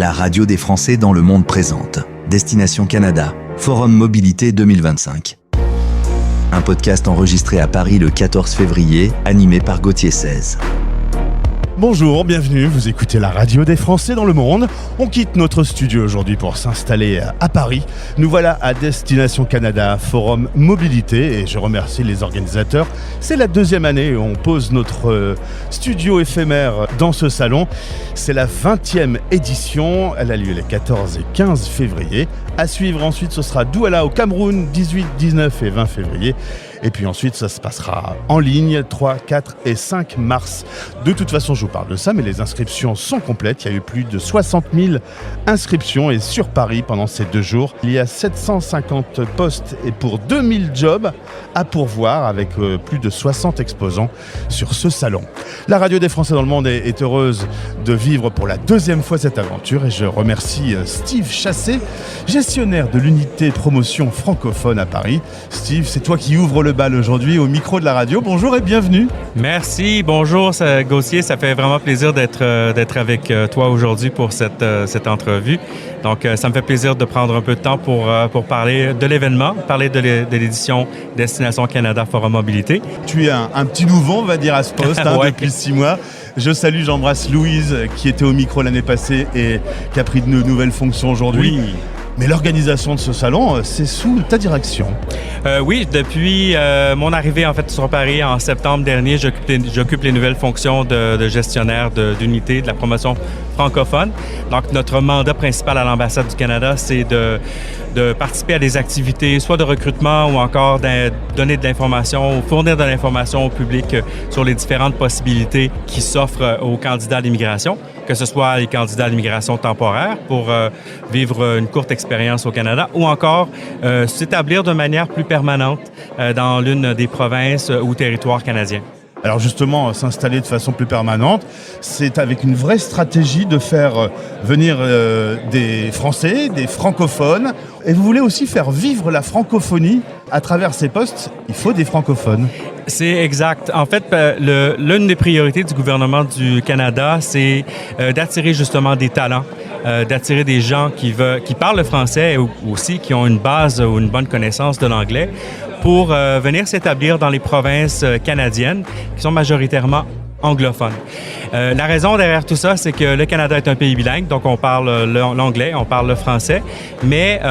La radio des Français dans le monde présente Destination Canada, Forum Mobilité 2025. Un podcast enregistré à Paris le 14 février, animé par Gauthier 16. Bonjour, bienvenue, vous écoutez la radio des Français dans le monde. On quitte notre studio aujourd'hui pour s'installer à Paris. Nous voilà à Destination Canada, Forum Mobilité, et je remercie les organisateurs. C'est la deuxième année où on pose notre studio éphémère dans ce salon. C'est la 20e édition, elle a lieu les 14 et 15 février. À suivre ensuite, ce sera Douala au Cameroun, 18, 19 et 20 février. Et puis ensuite, ça se passera en ligne, 3, 4 et 5 mars. De toute façon, je vous parle de ça, mais les inscriptions sont complètes. Il y a eu plus de 60 000 inscriptions et sur Paris pendant ces 2 jours. Il y a 750 postes et pour 2000 jobs à pourvoir avec plus de 60 exposants sur ce salon. La radio des Français dans le monde est heureuse de vivre pour la 2e fois cette aventure et je remercie Steve Chassé, gestionnaire de l'unité promotion francophone à Paris. Steve, c'est toi qui ouvre le bal aujourd'hui au micro de la radio. Bonjour et bienvenue. Merci, bonjour Gauthier, ça fait vraiment plaisir d'être avec toi aujourd'hui pour cette entrevue. Donc ça me fait plaisir de prendre un peu de temps pour parler de l'événement, parler de l'édition Destination Canada Forum Mobilité. Tu es un petit nouveau, on va dire, à ce poste ouais. Depuis 6 mois. Je salue, j'embrasse Louise qui était au micro l'année passée et qui a pris de nouvelles fonctions aujourd'hui. Oui. Mais l'organisation de ce salon, c'est sous ta direction. Oui, depuis mon arrivée en fait sur Paris en septembre dernier, j'occupe les nouvelles fonctions de gestionnaire d'unité de la promotion francophone. Donc, notre mandat principal à l'ambassade du Canada, c'est de participer à des activités, soit de recrutement ou encore donner de l'information ou fournir de l'information au public sur les différentes possibilités qui s'offrent aux candidats à l'immigration, que ce soit les candidats à l'immigration temporaire pour vivre une courte expérience au Canada ou encore s'établir de manière plus permanente dans l'une des provinces ou territoires canadiens. Alors justement, s'installer de façon plus permanente, c'est avec une vraie stratégie de faire venir des Français, des francophones. Et vous voulez aussi faire vivre la francophonie à travers ces postes. Il faut des francophones. C'est exact. En fait, l'une des priorités du gouvernement du Canada, c'est d'attirer justement des talents, d'attirer des gens qui parlent le français ou aussi qui ont une base ou une bonne connaissance de l'anglais pour venir s'établir dans les provinces canadiennes qui sont majoritairement anglophones. La raison derrière tout ça, c'est que le Canada est un pays bilingue, donc on parle l'anglais, on parle le français, mais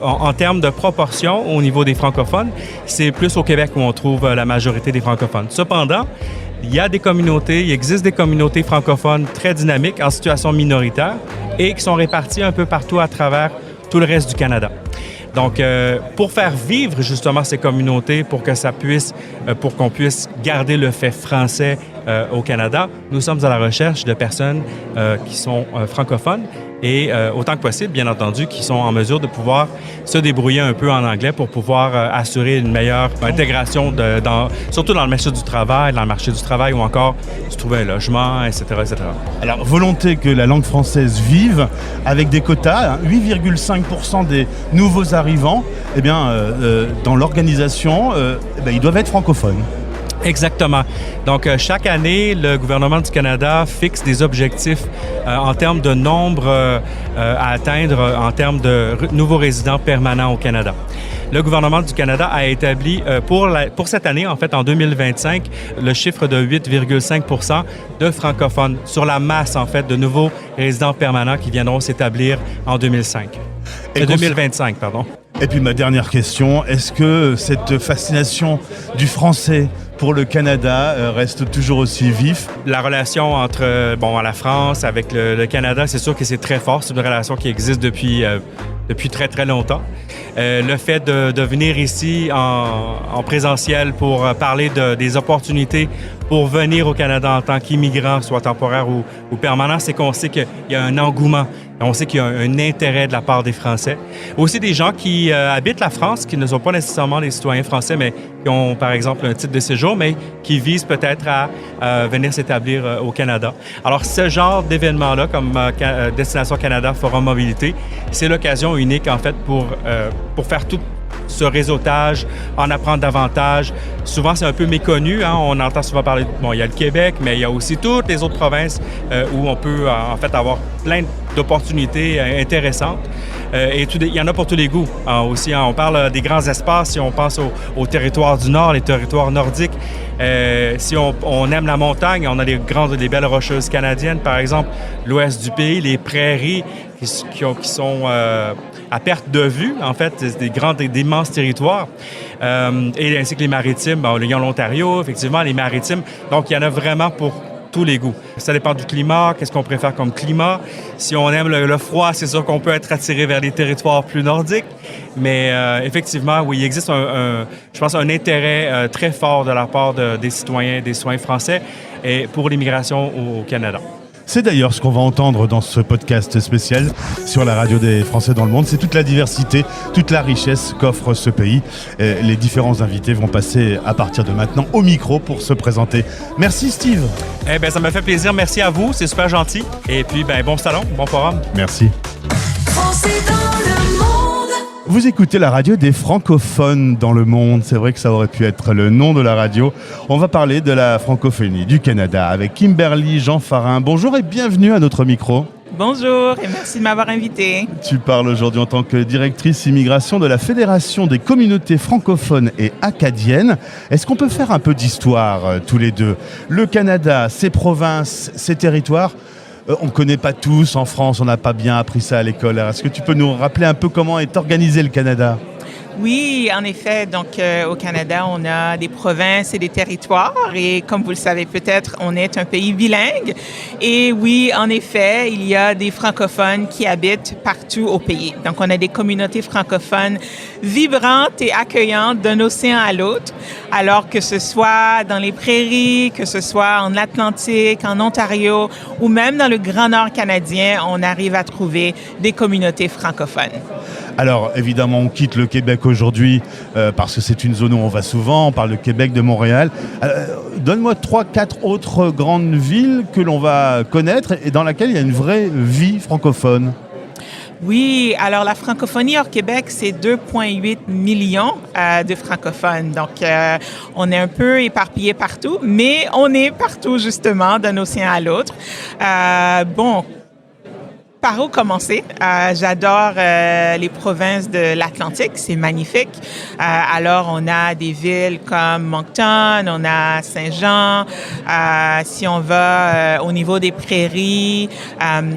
en termes de proportion au niveau des francophones, c'est plus au Québec où on trouve la majorité des francophones. Cependant, il existe des communautés francophones très dynamiques en situation minoritaire et qui sont réparties un peu partout à travers tout le reste du Canada. Donc, pour faire vivre justement ces communautés, pour qu'on puisse garder le fait français au Canada, nous sommes à la recherche de personnes qui sont francophones et autant que possible, bien entendu, qui sont en mesure de pouvoir se débrouiller un peu en anglais pour pouvoir assurer une meilleure intégration, surtout dans le marché du travail ou encore se trouver un logement, etc., etc. Alors, volonté que la langue française vive avec des quotas, 8,5% des nouveaux arrivants, eh bien, dans l'organisation, ils doivent être francophones. Exactement. Donc, chaque année, le gouvernement du Canada fixe des objectifs en termes de nombre à atteindre en termes de nouveaux résidents permanents au Canada. Le gouvernement du Canada a établi pour cette année, en fait, en 2025, le chiffre de 8,5% de francophones sur la masse, en fait, de nouveaux résidents permanents qui viendront s'établir en 2025, pardon. Et puis ma dernière question, est-ce que cette fascination du français pour le Canada reste toujours aussi vif? La relation entre la France avec le Canada, c'est sûr que c'est très fort. C'est une relation qui existe depuis très, très longtemps. Le fait de venir ici en présentiel pour parler des opportunités pour venir au Canada en tant qu'immigrant, soit temporaire ou permanent, c'est qu'on sait qu'il y a un engouement. On sait qu'il y a un intérêt de la part des Français. Aussi des gens qui habitent la France, qui ne sont pas nécessairement des citoyens français, mais qui ont, par exemple, un titre de séjour, mais qui visent peut-être à venir s'établir au Canada. Alors, ce genre d'événement-là, comme Destination Canada Forum Mobilité, c'est l'occasion unique, en fait, pour faire tout ce réseautage, en apprendre davantage. Souvent, c'est un peu méconnu. Hein? On entend souvent parler, bon, il y a le Québec, mais il y a aussi toutes les autres provinces où on peut en fait avoir plein d'opportunités intéressantes. Et il y en a pour tous les goûts aussi. Hein? On parle des grands espaces, si on pense au territoire du Nord, les territoires nordiques. Si on aime la montagne, on a les belles rocheuses canadiennes, par exemple, l'ouest du pays, les prairies qui sont à perte de vue, en fait, d'immenses territoires. Et ainsi que les maritimes, bon, l'Ontario, effectivement, les maritimes. Donc, il y en a vraiment pour tous les goûts. Ça dépend du climat, qu'est-ce qu'on préfère comme climat. Si on aime le froid, c'est sûr qu'on peut être attiré vers les territoires plus nordiques. Mais effectivement, oui, il existe je pense, un intérêt très fort de la part des citoyens français et pour l'immigration au Canada. C'est d'ailleurs ce qu'on va entendre dans ce podcast spécial sur la radio des Français dans le monde. C'est toute la diversité, toute la richesse qu'offre ce pays. Et les différents invités vont passer à partir de maintenant au micro pour se présenter. Merci Steve. Eh bien, ça m'a fait plaisir. Merci à vous. C'est super gentil. Et puis, bon salon, bon forum. Merci. Français dans le monde. Vous écoutez la radio des francophones dans le monde. C'est vrai que ça aurait pu être le nom de la radio. On va parler de la francophonie du Canada avec Kimberly Jean-Farin. Bonjour et bienvenue à notre micro. Bonjour et merci de m'avoir invité. Tu parles aujourd'hui en tant que directrice immigration de la Fédération des communautés francophones et acadiennes. Est-ce qu'on peut faire un peu d'histoire tous les deux ? Le Canada, ses provinces, ses territoires, on ne connaît pas tous en France, on n'a pas bien appris ça à l'école. Alors, est-ce que tu peux nous rappeler un peu comment est organisé le Canada ? Oui, en effet. Donc, au Canada, on a des provinces et des territoires. Et comme vous le savez peut-être, on est un pays bilingue. Et oui, en effet, il y a des francophones qui habitent partout au pays. Donc, on a des communautés francophones vibrantes et accueillantes d'un océan à l'autre. Alors que ce soit dans les prairies, que ce soit en Atlantique, en Ontario ou même dans le Grand Nord canadien, on arrive à trouver des communautés francophones. Alors, évidemment, on quitte le Québec aujourd'hui parce que c'est une zone où on va souvent. On parle de Québec, de Montréal. Donne-moi 3-4 autres grandes villes que l'on va connaître et dans laquelle il y a une vraie vie francophone. Oui, alors la francophonie hors Québec, c'est 2,8 millions de francophones. Donc, on est un peu éparpillés partout, mais on est partout justement d'un océan à l'autre. Par où commencer? J'adore les provinces de l'Atlantique, c'est magnifique. Alors, on a des villes comme Moncton, on a Saint-Jean. Si on va au niveau des prairies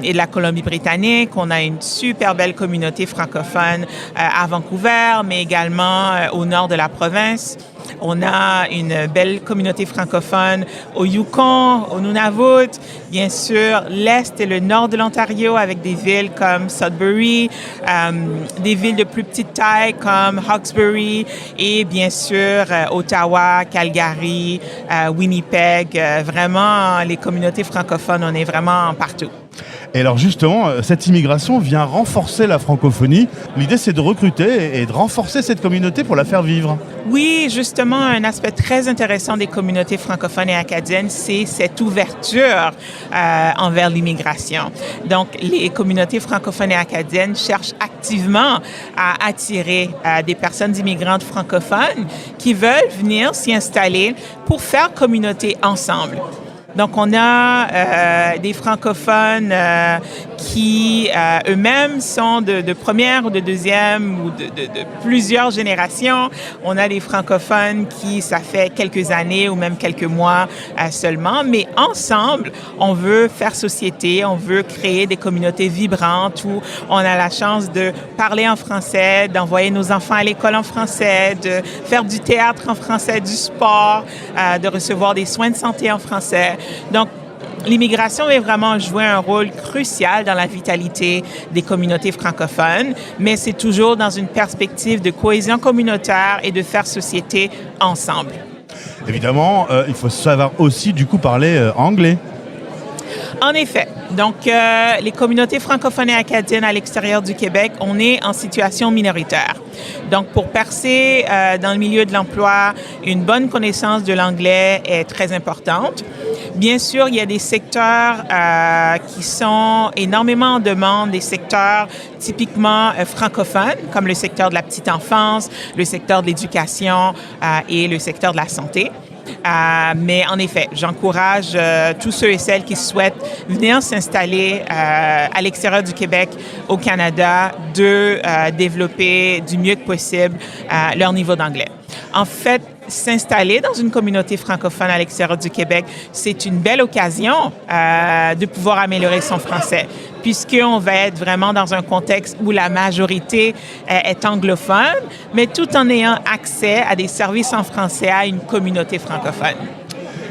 et de la Colombie-Britannique, on a une super belle communauté francophone à Vancouver, mais également au nord de la province. On a une belle communauté francophone au Yukon, au Nunavut, bien sûr l'Est et le Nord de l'Ontario avec des villes comme Sudbury, des villes de plus petite taille comme Hawkesbury et bien sûr Ottawa, Calgary, Winnipeg. Vraiment, les communautés francophones, on est vraiment partout. Et alors justement, cette immigration vient renforcer la francophonie. L'idée, c'est de recruter et de renforcer cette communauté pour la faire vivre. Oui, justement, un aspect très intéressant des communautés francophones et acadiennes, c'est cette ouverture envers l'immigration. Donc, les communautés francophones et acadiennes cherchent activement à attirer des personnes immigrantes francophones qui veulent venir s'y installer pour faire communauté ensemble. Donc, on a des francophones qui eux-mêmes sont de première ou de deuxième ou de plusieurs générations. On a des francophones qui, ça fait quelques années ou même quelques mois seulement, mais ensemble, on veut faire société, on veut créer des communautés vibrantes où on a la chance de parler en français, d'envoyer nos enfants à l'école en français, de faire du théâtre en français, du sport, de recevoir des soins de santé en français. Donc, l'immigration va vraiment jouer un rôle crucial dans la vitalité des communautés francophones, mais c'est toujours dans une perspective de cohésion communautaire et de faire société ensemble. Évidemment, il faut savoir aussi du coup parler anglais. En effet. Donc, les communautés francophones et acadiennes à l'extérieur du Québec, on est en situation minoritaire. Donc, pour percer dans le milieu de l'emploi, une bonne connaissance de l'anglais est très importante. Bien sûr, il y a des secteurs qui sont énormément en demande, des secteurs typiquement francophones, comme le secteur de la petite enfance, le secteur de l'éducation et le secteur de la santé. Mais en effet, j'encourage tous ceux et celles qui souhaitent venir s'installer à l'extérieur du Québec, au Canada, de développer du mieux que possible leur niveau d'anglais. En fait, s'installer dans une communauté francophone à l'extérieur du Québec, c'est une belle occasion de pouvoir améliorer son français, puisqu'on va être vraiment dans un contexte où la majorité est anglophone, mais tout en ayant accès à des services en français à une communauté francophone.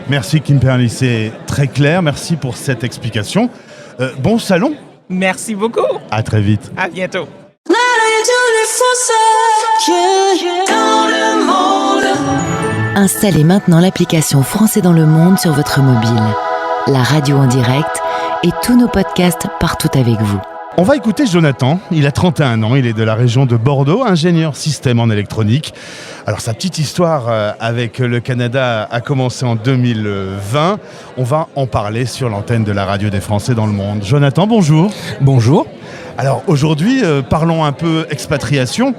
Merci Kim Perly, c'est très clair. Merci pour cette explication. Bon salon. Merci beaucoup. À très vite. À bientôt. La radio des Français dans le monde. Installez maintenant l'application Français dans le monde sur votre mobile. La radio en direct et tous nos podcasts partout avec vous. On va écouter Jonathan, il a 31 ans, il est de la région de Bordeaux, ingénieur système en électronique. Alors sa petite histoire avec le Canada a commencé en 2020. On va en parler sur l'antenne de la radio des Français dans le monde. Jonathan, bonjour. Bonjour. Alors aujourd'hui, parlons un peu expatriation.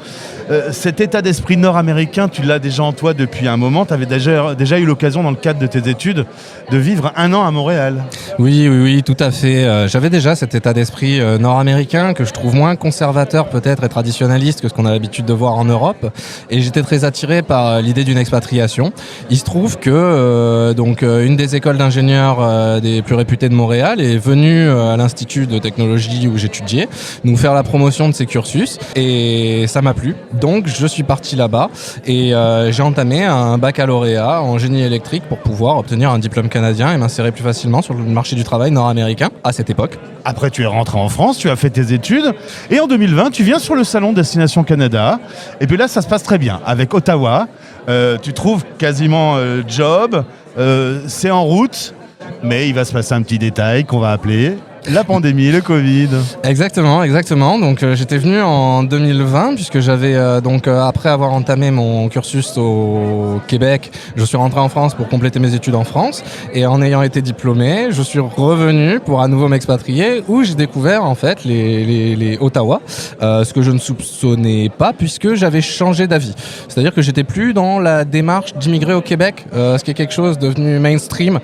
Cet état d'esprit nord-américain, tu l'as déjà en toi depuis un moment. Tu avais déjà eu l'occasion dans le cadre de tes études de vivre 1 an à Montréal. Oui, tout à fait. J'avais déjà cet état d'esprit nord-américain que je trouve moins conservateur peut-être et traditionnaliste que ce qu'on a l'habitude de voir en Europe. Et j'étais très attiré par l'idée d'une expatriation. Il se trouve que une des écoles d'ingénieurs des plus réputées de Montréal est venue à l'Institut de technologie où j'étudiais nous faire la promotion de ses cursus et ça m'a plu. Donc je suis parti là-bas et j'ai entamé un baccalauréat en génie électrique pour pouvoir obtenir un diplôme canadien et m'insérer plus facilement sur le marché du travail nord-américain à cette époque. Après, tu es rentré en France, tu as fait tes études et en 2020, tu viens sur le salon Destination Canada. Et puis là, ça se passe très bien avec Ottawa. Tu trouves quasiment job, c'est en route, mais il va se passer un petit détail qu'on va appeler la pandémie, le Covid. Exactement. Donc j'étais venu en 2020 puisque j'avais après avoir entamé mon cursus au Québec, je suis rentré en France pour compléter mes études en France et en ayant été diplômé, je suis revenu pour à nouveau m'expatrier où j'ai découvert en fait les Ottawa, ce que je ne soupçonnais pas puisque j'avais changé d'avis. C'est-à-dire que j'étais plus dans la démarche d'immigrer au Québec, ce qui est quelque chose devenu mainstream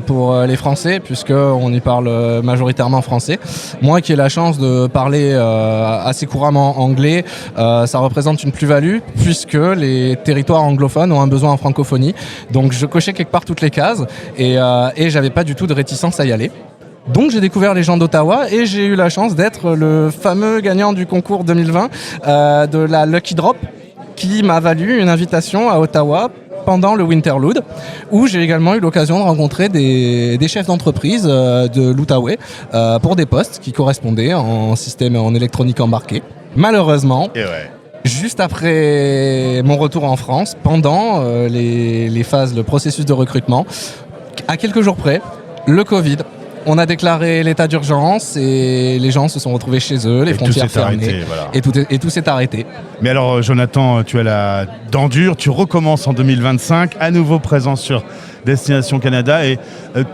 pour les Français puisque on y parle majoritairement français. Moi qui ai la chance de parler assez couramment anglais, ça représente une plus-value puisque les territoires anglophones ont un besoin en francophonie. Donc je cochais quelque part toutes les cases et j'avais pas du tout de réticence à y aller. Donc j'ai découvert les gens d'Ottawa et j'ai eu la chance d'être le fameux gagnant du concours 2020 de la Lucky Drop qui m'a valu une invitation à Ottawa pendant le Winterlude, où j'ai également eu l'occasion de rencontrer des chefs d'entreprise de l'Outaouais pour des postes qui correspondaient en système en électronique embarquée. Malheureusement, juste après mon retour en France, pendant les phases, le processus de recrutement, à quelques jours près, le Covid. On a déclaré l'état d'urgence et les gens se sont retrouvés chez eux, les frontières fermées, voilà. et tout s'est arrêté. Mais alors Jonathan, tu as la dent dure, tu recommences en 2025, à nouveau présent sur Destination Canada et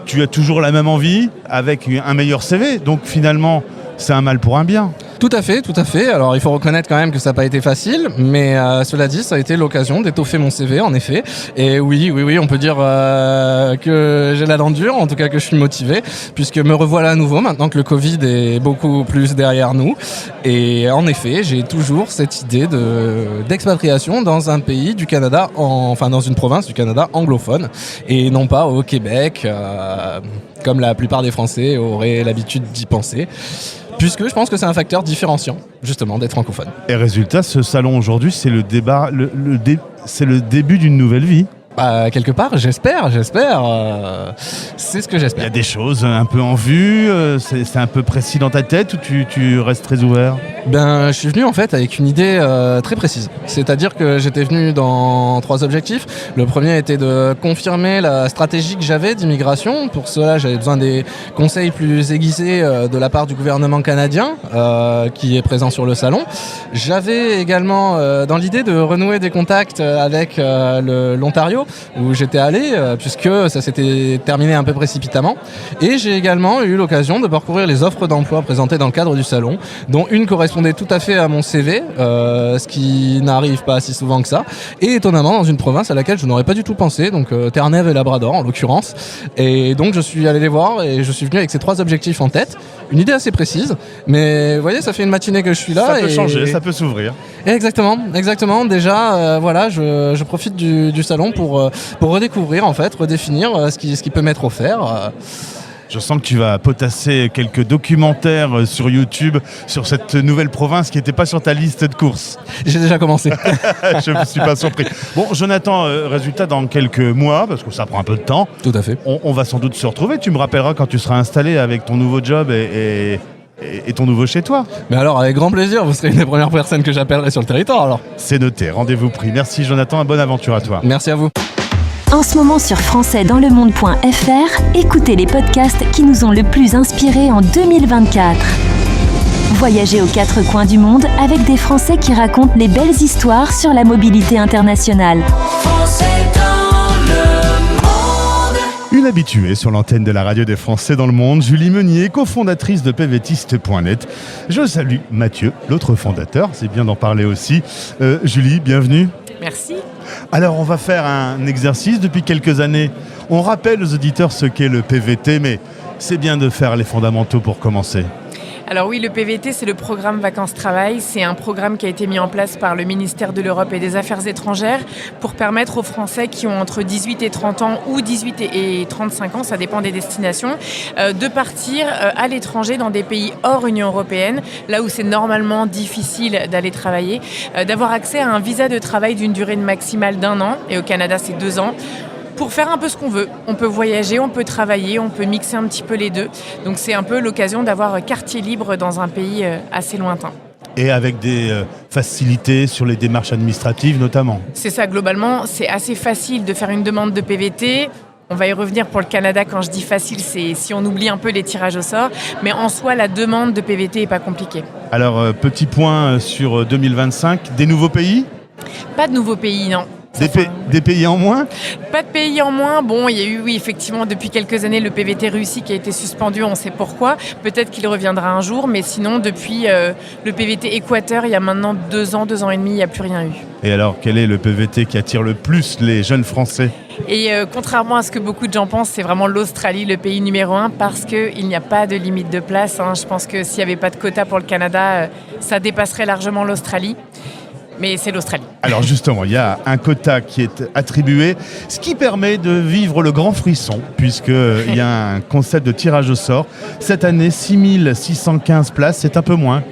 tu as toujours la même envie avec un meilleur CV, donc finalement c'est un mal pour un bien. Tout à fait. Alors il faut reconnaître quand même que ça n'a pas été facile, mais cela dit, ça a été l'occasion d'étoffer mon CV en effet. Et oui, on peut dire que j'ai la dent dure, en tout cas que je suis motivé, puisque me revoilà à nouveau maintenant que le Covid est beaucoup plus derrière nous. Et en effet, j'ai toujours cette idée d'expatriation dans un pays du Canada, dans une province du Canada anglophone, et non pas au Québec, comme la plupart des Français auraient l'habitude d'y penser. Puisque je pense que c'est un facteur différenciant, justement, d'être francophone. Et résultat, ce salon aujourd'hui, c'est le débat, c'est le début d'une nouvelle vie. Quelque part, j'espère. C'est ce que Il y j'espère. a des choses un peu en vue, c'est un peu précis dans ta tête ou tu restes très ouvert? Je suis venu en fait avec une idée très précise. C'est-à-dire que j'étais venu dans 3 objectifs. Le premier était de confirmer la stratégie que j'avais d'immigration. Pour cela, j'avais besoin des conseils plus aiguisés de la part du gouvernement canadien qui est présent sur le salon. J'avais également dans l'idée de renouer des contacts avec l'Ontario où j'étais allé puisque ça s'était terminé un peu précipitamment. Et j'ai également eu l'occasion de parcourir les offres d'emploi présentées dans le cadre du salon, dont une correspondait tout à fait à mon CV, ce qui n'arrive pas si souvent que ça, et étonnamment dans une province à laquelle je n'aurais pas du tout pensé, donc Terre-Neuve et Labrador en l'occurrence. Et donc je suis allé les voir et je suis venu avec ces 3 objectifs en tête, une idée assez précise, mais vous voyez, ça fait une matinée que je suis là. Ça peut changer, ça peut s'ouvrir. Exactement. Déjà, je profite du salon pour redécouvrir, en fait, redéfinir ce qui peut m'être offert. Je sens que tu vas potasser quelques documentaires sur YouTube sur cette nouvelle province qui n'était pas sur ta liste de courses. J'ai déjà commencé. Je ne suis pas surpris. Bon, Jonathan, résultat dans quelques mois, parce que ça prend un peu de temps. Tout à fait. On va sans doute se retrouver. Tu me rappelleras quand tu seras installé avec ton nouveau job et ton nouveau chez toi. Mais alors, avec grand plaisir, vous serez une des premières personnes que j'appellerai sur le territoire, alors. C'est noté, rendez-vous pris. Merci Jonathan, et bonne aventure à toi. Merci à vous. En ce moment sur françaisdanslemonde.fr, écoutez les podcasts qui nous ont le plus inspirés en 2024. Voyagez aux 4 coins du monde avec des Français qui racontent les belles histoires sur la mobilité internationale. Français dans le monde. Une habituée sur l'antenne de la radio des Français dans le monde, Julie Meunier, cofondatrice de pvtiste.net. Je salue Mathieu, l'autre fondateur, c'est bien d'en parler aussi. Julie, bienvenue. Merci. Alors, on va faire un exercice. Depuis quelques années, on rappelle aux auditeurs ce qu'est le PVT, mais c'est bien de faire les fondamentaux pour commencer. Alors oui, le PVT, c'est le programme Vacances-Travail. C'est un programme qui a été mis en place par le ministère de l'Europe et des Affaires étrangères pour permettre aux Français qui ont entre 18 et 30 ans ou 18 et 35 ans, ça dépend des destinations, de partir à l'étranger dans des pays hors Union européenne, là où c'est normalement difficile d'aller travailler, d'avoir accès à un visa de travail d'une durée maximale d'1 an, et au Canada c'est 2 ans, pour faire un peu ce qu'on veut. On peut voyager, on peut travailler, on peut mixer un petit peu les deux. Donc c'est un peu l'occasion d'avoir quartier libre dans un pays assez lointain. Et avec des facilités sur les démarches administratives notamment. C'est ça, globalement, c'est assez facile de faire une demande de PVT. On va y revenir pour le Canada. Quand je dis facile, c'est si on oublie un peu les tirages au sort. Mais en soi, la demande de PVT n'est pas compliquée. Alors, petit point sur 2025, des nouveaux pays ? Pas de nouveaux pays, non. Des pays en moins ? Pas de pays en moins. Bon, il y a eu, oui, effectivement, depuis quelques années, le PVT Russie qui a été suspendu, on sait pourquoi. Peut-être qu'il reviendra un jour, mais sinon, depuis le PVT Équateur, il y a maintenant 2 ans et demi, il n'y a plus rien eu. Et alors, quel est le PVT qui attire le plus les jeunes Français ? Et contrairement à ce que beaucoup de gens pensent, c'est vraiment l'Australie, le pays numéro 1, parce qu'il n'y a pas de limite de place. Je pense que s'il n'y avait pas de quota pour le Canada, ça dépasserait largement l'Australie. Mais c'est l'Australie. Alors justement, il y a un quota qui est attribué, ce qui permet de vivre le grand frisson, puisqu'il y a un concept de tirage au sort. Cette année, 6615 places, c'est un peu moins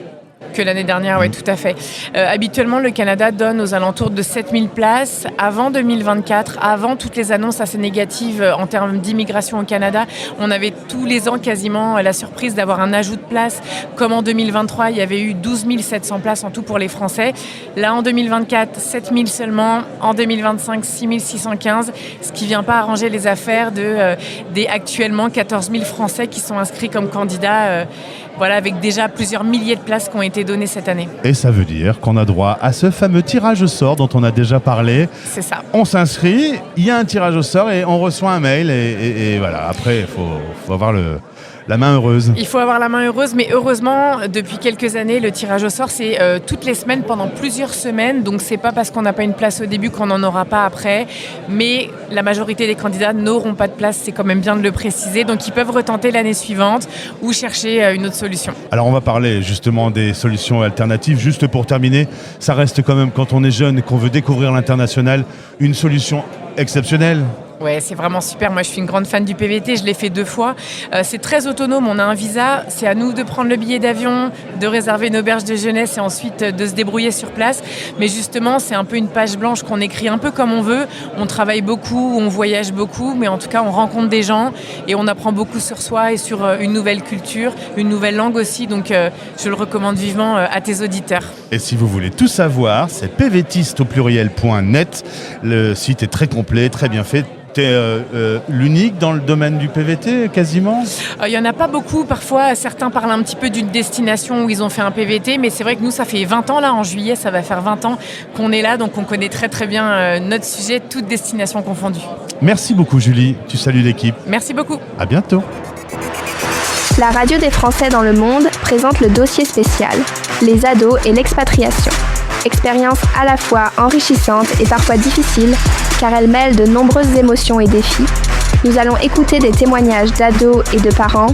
que l'année dernière, oui, tout à fait. Habituellement, le Canada donne aux alentours de 7000 places. Avant 2024, avant toutes les annonces assez négatives en termes d'immigration au Canada, on avait tous les ans quasiment la surprise d'avoir un ajout de places. Comme en 2023, il y avait eu 12 700 places en tout pour les Français. Là, en 2024, 7000 seulement. En 2025, 6615, ce qui ne vient pas arranger les affaires des actuellement 14 000 Français qui sont inscrits comme candidats, avec déjà plusieurs milliers de places qui ont été données cette année. Et ça veut dire qu'on a droit à ce fameux tirage au sort dont on a déjà parlé. C'est ça. On s'inscrit, il y a un tirage au sort et on reçoit un mail et voilà. Après, il faut avoir la main heureuse. Il faut avoir la main heureuse, mais heureusement, depuis quelques années, le tirage au sort, c'est toutes les semaines pendant plusieurs semaines. Donc, c'est pas parce qu'on n'a pas une place au début qu'on n'en aura pas après. Mais la majorité des candidats n'auront pas de place, c'est quand même bien de le préciser. Donc, ils peuvent retenter l'année suivante ou chercher une autre solution. Alors, on va parler justement des solutions alternatives. Juste pour terminer, ça reste quand même, quand on est jeune et qu'on veut découvrir l'international, une solution exceptionnelle. Ouais, c'est vraiment super. Moi, je suis une grande fan du PVT. Je l'ai fait 2 fois. C'est très autonome. On a un visa. C'est à nous de prendre le billet d'avion, de réserver une auberge de jeunesse et ensuite de se débrouiller sur place. Mais justement, c'est un peu une page blanche qu'on écrit un peu comme on veut. On travaille beaucoup, on voyage beaucoup, mais en tout cas, on rencontre des gens et on apprend beaucoup sur soi et sur une nouvelle culture, une nouvelle langue aussi. Donc, je le recommande vivement à tes auditeurs. Et si vous voulez tout savoir, c'est pvtiste.net. Le site est très complet, très bien fait. T'es l'unique dans le domaine du PVT, quasiment ? Il n'y en a pas beaucoup. Parfois, certains parlent un petit peu d'une destination où ils ont fait un PVT, mais c'est vrai que nous, ça fait 20 ans, là, en juillet, ça va faire 20 ans qu'on est là, donc on connaît très très bien notre sujet, toutes destinations confondues. Merci beaucoup, Julie. Tu salues l'équipe. Merci beaucoup. À bientôt. La radio des Français dans le monde présente le dossier spécial « Les ados et l'expatriation ». Expérience à la fois enrichissante et parfois difficile, car elle mêle de nombreuses émotions et défis. Nous allons écouter des témoignages d'ados et de parents,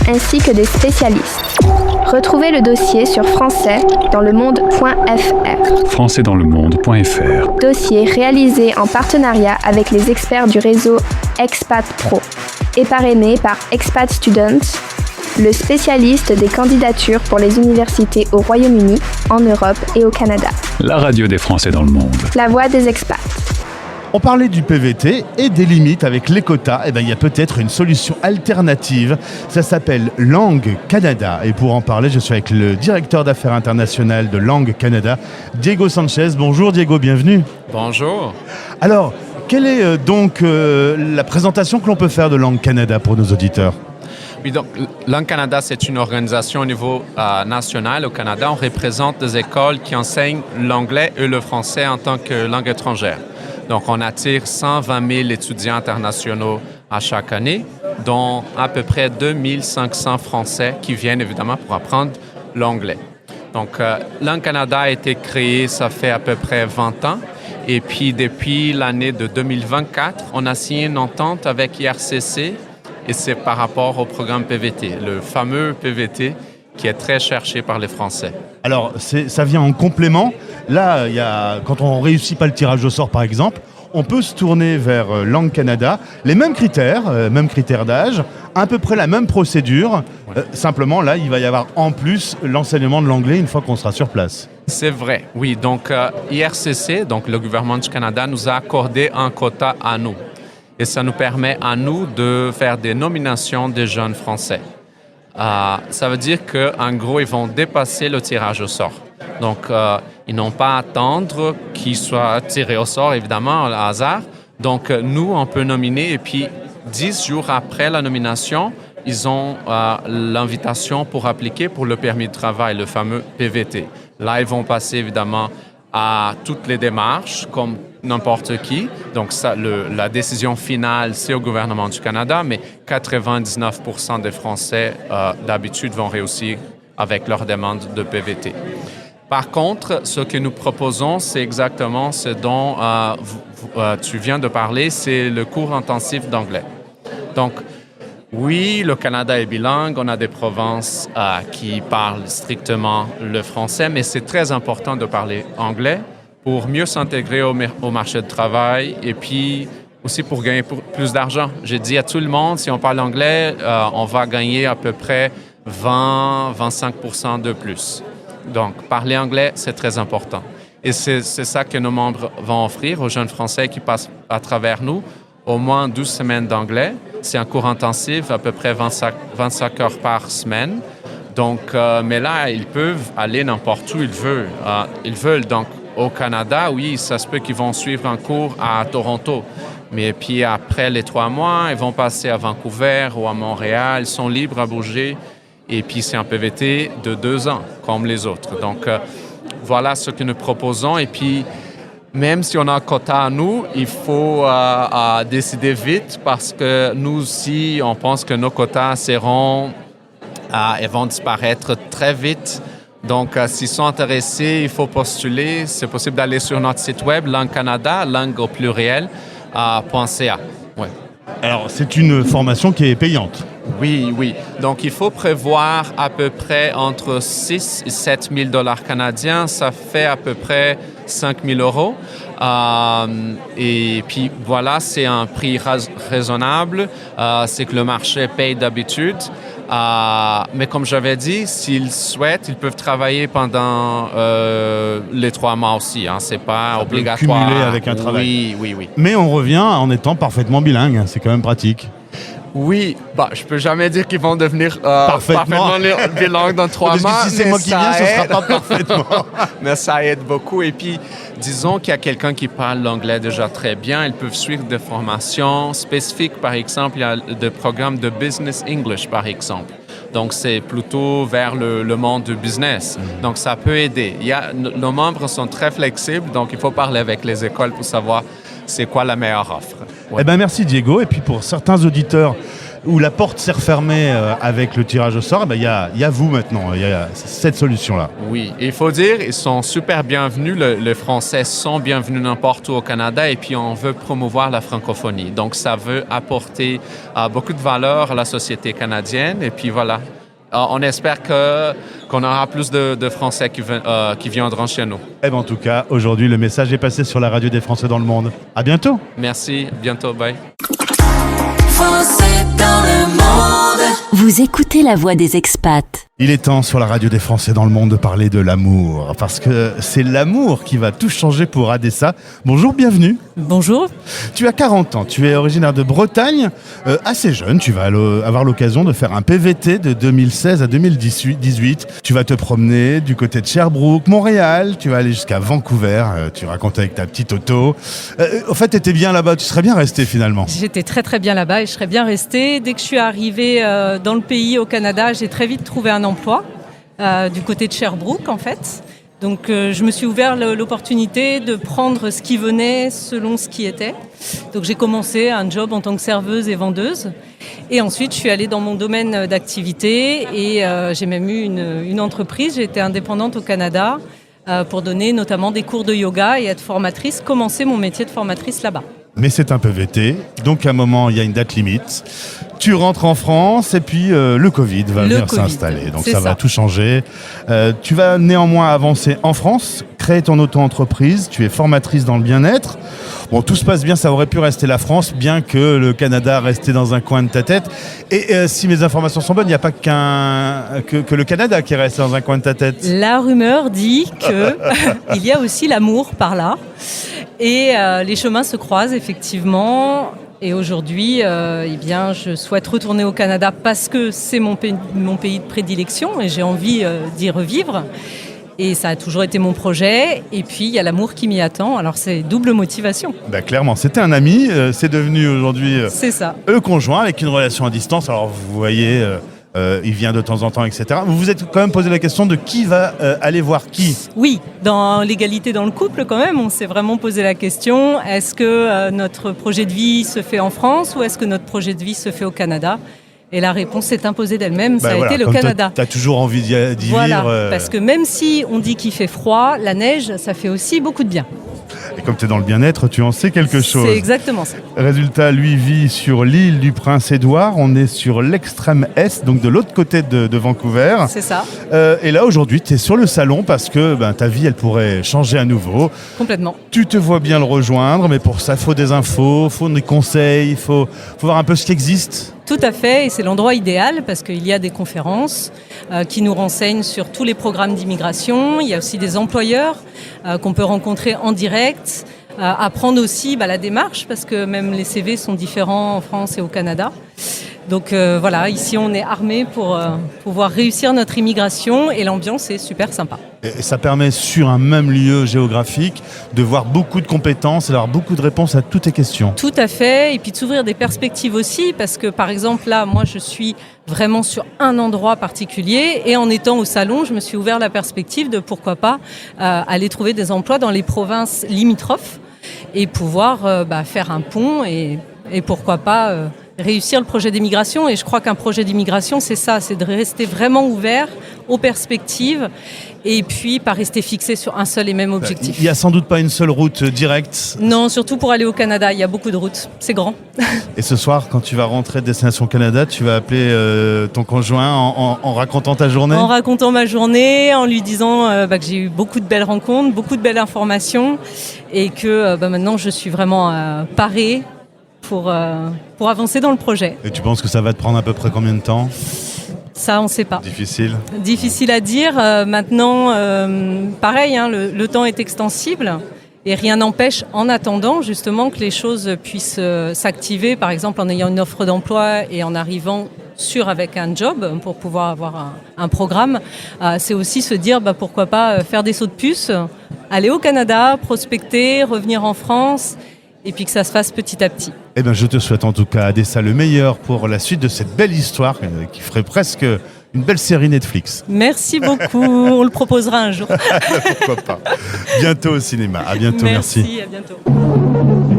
ainsi que des spécialistes. Retrouvez le dossier sur françaisdanslemonde.fr. françaisdanslemonde.fr. Dossier réalisé en partenariat avec les experts du réseau Expat Pro et parrainé par Expat Students, le spécialiste des candidatures pour les universités au Royaume-Uni, en Europe et au Canada. La radio des Français dans le monde. La voix des expats. On parlait du PVT et des limites avec les quotas. Eh bien, il y a peut-être une solution alternative. Ça s'appelle Langue Canada. Et pour en parler, je suis avec le directeur d'affaires internationales de Langue Canada, Diego Sanchez. Bonjour Diego, bienvenue. Bonjour. Alors, quelle est donc la présentation que l'on peut faire de Langue Canada pour nos auditeurs ? Oui, donc Langue Canada, c'est une organisation au niveau national au Canada. On représente des écoles qui enseignent l'anglais et le français en tant que langue étrangère. Donc, on attire 120 000 étudiants internationaux à chaque année, dont à peu près 2500 Français qui viennent évidemment pour apprendre l'anglais. Donc, Langue Canada a été créée, ça fait à peu près 20 ans. Et puis, depuis l'année de 2024, on a signé une entente avec IRCC. Et c'est par rapport au programme PVT, le fameux PVT qui est très cherché par les Français. Alors, ça vient en complément. Là, quand on ne réussit pas le tirage au sort, par exemple, on peut se tourner vers Langue Canada. Les mêmes critères d'âge, à peu près la même procédure. Ouais. Simplement, là, il va y avoir en plus l'enseignement de l'anglais une fois qu'on sera sur place. C'est vrai, oui. Donc, IRCC, donc le gouvernement du Canada, nous a accordé un quota à nous. Et ça nous permet à nous de faire des nominations des jeunes Français. Ça veut dire qu'en gros, ils vont dépasser le tirage au sort. Donc, ils n'ont pas à attendre qu'ils soient tirés au sort, évidemment, au hasard. Donc, nous, on peut nominer et puis 10 jours après la nomination, ils ont l'invitation pour appliquer pour le permis de travail, le fameux PVT. Là, ils vont passer évidemment à toutes les démarches, comme n'importe qui. Donc, la décision finale, c'est au gouvernement du Canada, mais 99% des Français, d'habitude, vont réussir avec leur demande de PVT. Par contre, ce que nous proposons, c'est exactement ce dont tu viens de parler, c'est le cours intensif d'anglais. Donc, oui, le Canada est bilingue, on a des provinces qui parlent strictement le français, mais c'est très important de parler anglais pour mieux s'intégrer au marché de travail et puis aussi pour gagner plus d'argent. J'ai dit à tout le monde, si on parle anglais, on va gagner à peu près 20-25% de plus. Donc, parler anglais, c'est très important. Et c'est ça que nos membres vont offrir aux jeunes Français qui passent à travers nous. Au moins 12 semaines d'anglais. C'est un cours intensif, à peu près 25 heures par semaine. Donc, mais là, ils peuvent aller n'importe où ils veulent. Donc, au Canada, oui, ça se peut qu'ils vont suivre un cours à Toronto. Mais puis après les 3 mois, ils vont passer à Vancouver ou à Montréal. Ils sont libres à bouger. Et puis, c'est un PVT de 2 ans, comme les autres. Donc, voilà ce que nous proposons. Et puis, même si on a un quota à nous, il faut décider vite parce que nous aussi, on pense que nos quotas ils vont disparaître très vite. Donc, s'ils sont intéressés, il faut postuler. C'est possible d'aller sur notre site web, Langue Canada, langue au pluriel, .ca. Ouais. Alors, c'est une formation qui est payante. Oui. Donc, il faut prévoir à peu près entre 6 et 7 000 $ canadiens. Ça fait à peu près 5 000 euros. Et puis voilà, c'est un prix raisonnable. C'est que le marché paye d'habitude. Mais comme j'avais dit, s'ils souhaitent, ils peuvent travailler pendant les 3 mois aussi. Hein. C'est pas obligatoire. Cumuler avec un travail. Oui. Mais on revient en étant parfaitement bilingue. C'est quand même pratique. Oui, je peux jamais dire qu'ils vont devenir parfaitement bilingues dans 3 mois. Si c'est moi qui viens, ce sera pas parfaitement. Mais ça aide beaucoup. Et puis, disons qu'il y a quelqu'un qui parle l'anglais déjà très bien. Ils peuvent suivre des formations spécifiques. Par exemple, il y a des programmes de Business English, par exemple. Donc, c'est plutôt vers le monde du business. Donc, ça peut aider. Nos membres sont très flexibles, donc il faut parler avec les écoles pour savoir c'est quoi la meilleure offre. Ouais. Eh ben merci Diego. Et puis pour certains auditeurs où la porte s'est refermée avec le tirage au sort, il y a vous maintenant, il y a cette solution-là. Oui, il faut dire, ils sont super bienvenus. Les Français sont bienvenus n'importe où au Canada et puis on veut promouvoir la francophonie. Donc ça veut apporter beaucoup de valeur à la société canadienne et puis voilà. On espère qu'on aura plus de Français qui viendront chez nous. Eh ben en tout cas, aujourd'hui, le message est passé sur la radio des Français dans le monde. À bientôt. Merci, bientôt, bye. Français dans le monde. Vous écoutez la voix des expats. Il est temps sur la radio des Français dans le monde de parler de l'amour, parce que c'est l'amour qui va tout changer pour Adessa. Bonjour, bienvenue. Bonjour. Tu as 40 ans, tu es originaire de Bretagne, assez jeune, tu vas avoir l'occasion de faire un PVT de 2016 à 2018. Tu vas te promener du côté de Sherbrooke, Montréal, tu vas aller jusqu'à Vancouver, tu racontes avec ta petite auto. En fait, tu étais bien là-bas, tu serais bien resté finalement. J'étais très très bien là-bas et je serais bien restée. Dès que je suis arrivée dans le pays, au Canada, j'ai très vite trouvé un emploi du côté de Sherbrooke en fait. Donc je me suis ouvert l'opportunité de prendre ce qui venait selon ce qui était. Donc j'ai commencé un job en tant que serveuse et vendeuse. Et ensuite je suis allée dans mon domaine d'activité et j'ai même eu une entreprise. J'ai été indépendante au Canada pour donner notamment des cours de yoga et être formatrice, commencer mon métier de formatrice là-bas. Mais c'est un PVT, donc à un moment il y a une date limite. Tu rentres en France et puis le Covid va venir s'installer, donc ça va tout changer. Tu vas néanmoins avancer en France, créer ton auto-entreprise, tu es formatrice dans le bien-être. Bon, tout se passe bien, ça aurait pu rester la France, bien que le Canada restait dans un coin de ta tête. Et si mes informations sont bonnes, il n'y a pas que le Canada qui reste dans un coin de ta tête. La rumeur dit qu'il y a aussi l'amour par là. Et les chemins se croisent effectivement. Et aujourd'hui, je souhaite retourner au Canada parce que c'est mon pays de prédilection et j'ai envie d'y revivre. Et ça a toujours été mon projet. Et puis, il y a l'amour qui m'y attend. Alors, c'est double motivation. Clairement, c'était un ami. C'est devenu aujourd'hui c'est ça. Le conjoint avec une relation à distance. Alors, vous voyez... il vient de temps en temps, etc. Vous vous êtes quand même posé la question de qui va aller voir qui ? Oui, dans l'égalité dans le couple, quand même, on s'est vraiment posé la question, est-ce que notre projet de vie se fait en France ou est-ce que notre projet de vie se fait au Canada ? Et la réponse s'est imposée d'elle-même, ça a été le Canada. Tu as toujours envie d'y vivre. Parce que même si on dit qu'il fait froid, la neige, ça fait aussi beaucoup de bien. Et comme tu es dans le bien-être, tu en sais quelque chose. C'est exactement ça. Résultat, lui vit sur l'île du Prince-Édouard. On est sur l'extrême est, donc de l'autre côté de Vancouver. C'est ça. Et là, aujourd'hui, tu es sur le salon parce que ta vie, elle pourrait changer à nouveau. Complètement. Tu te vois bien le rejoindre, mais pour ça, il faut des infos, il faut des conseils, il faut voir un peu ce qui existe. Tout à fait, et c'est l'endroit idéal parce qu'il y a des conférences qui nous renseignent sur tous les programmes d'immigration. Il y a aussi des employeurs qu'on peut rencontrer en direct, apprendre aussi la démarche parce que même les CV sont différents en France et au Canada. Donc ici on est armés pour pouvoir réussir notre immigration et l'ambiance est super sympa. Et ça permet sur un même lieu géographique de voir beaucoup de compétences et d'avoir beaucoup de réponses à toutes tes questions. Tout à fait, et puis de s'ouvrir des perspectives aussi parce que par exemple là, moi je suis vraiment sur un endroit particulier et en étant au salon, je me suis ouvert la perspective de pourquoi pas aller trouver des emplois dans les provinces limitrophes et pouvoir faire un pont et pourquoi pas réussir le projet d'immigration. Et je crois qu'un projet d'immigration, c'est ça, c'est de rester vraiment ouvert aux perspectives et puis pas rester fixé sur un seul et même objectif. Il n'y a sans doute pas une seule route directe. Non, surtout pour aller au Canada, il y a beaucoup de routes. C'est grand. Et ce soir, quand tu vas rentrer de Destination Canada, tu vas appeler ton conjoint en racontant ta journée ? En racontant ma journée, en lui disant que j'ai eu beaucoup de belles rencontres, beaucoup de belles informations et que maintenant je suis vraiment parée pour avancer dans le projet. Et tu penses que ça va te prendre à peu près combien de temps ? Ça, on ne sait pas. Difficile. Difficile à dire. Maintenant, pareil, le temps est extensible et rien n'empêche, en attendant, justement, que les choses puissent s'activer, par exemple en ayant une offre d'emploi et en arrivant avec un job pour pouvoir avoir un programme. C'est aussi se dire, pourquoi pas faire des sauts de puce, aller au Canada, prospecter, revenir en France et puis que ça se fasse petit à petit. Eh bien, je te souhaite en tout cas, Adessa, le meilleur pour la suite de cette belle histoire qui ferait presque une belle série Netflix. Merci beaucoup, on le proposera un jour. Pourquoi pas. Bientôt au cinéma. À bientôt, merci. Merci, à bientôt.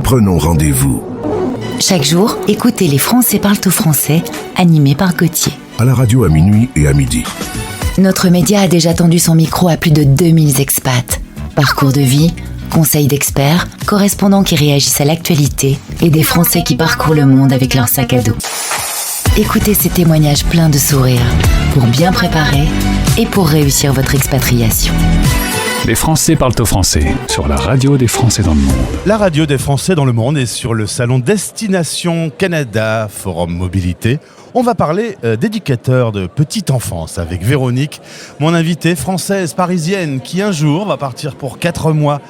Prenons rendez-vous. Chaque jour, écoutez Les Français parlent au français, animé par Gauthier. À la radio à minuit et à midi. Notre média a déjà tendu son micro à plus de 2000 expats. Parcours de vie, conseils d'experts, correspondants qui réagissent à l'actualité et des Français qui parcourent le monde avec leur sac à dos. Écoutez ces témoignages pleins de sourires pour bien préparer et pour réussir votre expatriation. Les Français parlent au français sur la radio des Français dans le monde. La radio des Français dans le monde est sur le salon Destination Canada, Forum Mobilité. On va parler d'éducateurs de petite enfance avec Véronique, mon invitée française parisienne qui un jour va partir pour 4 mois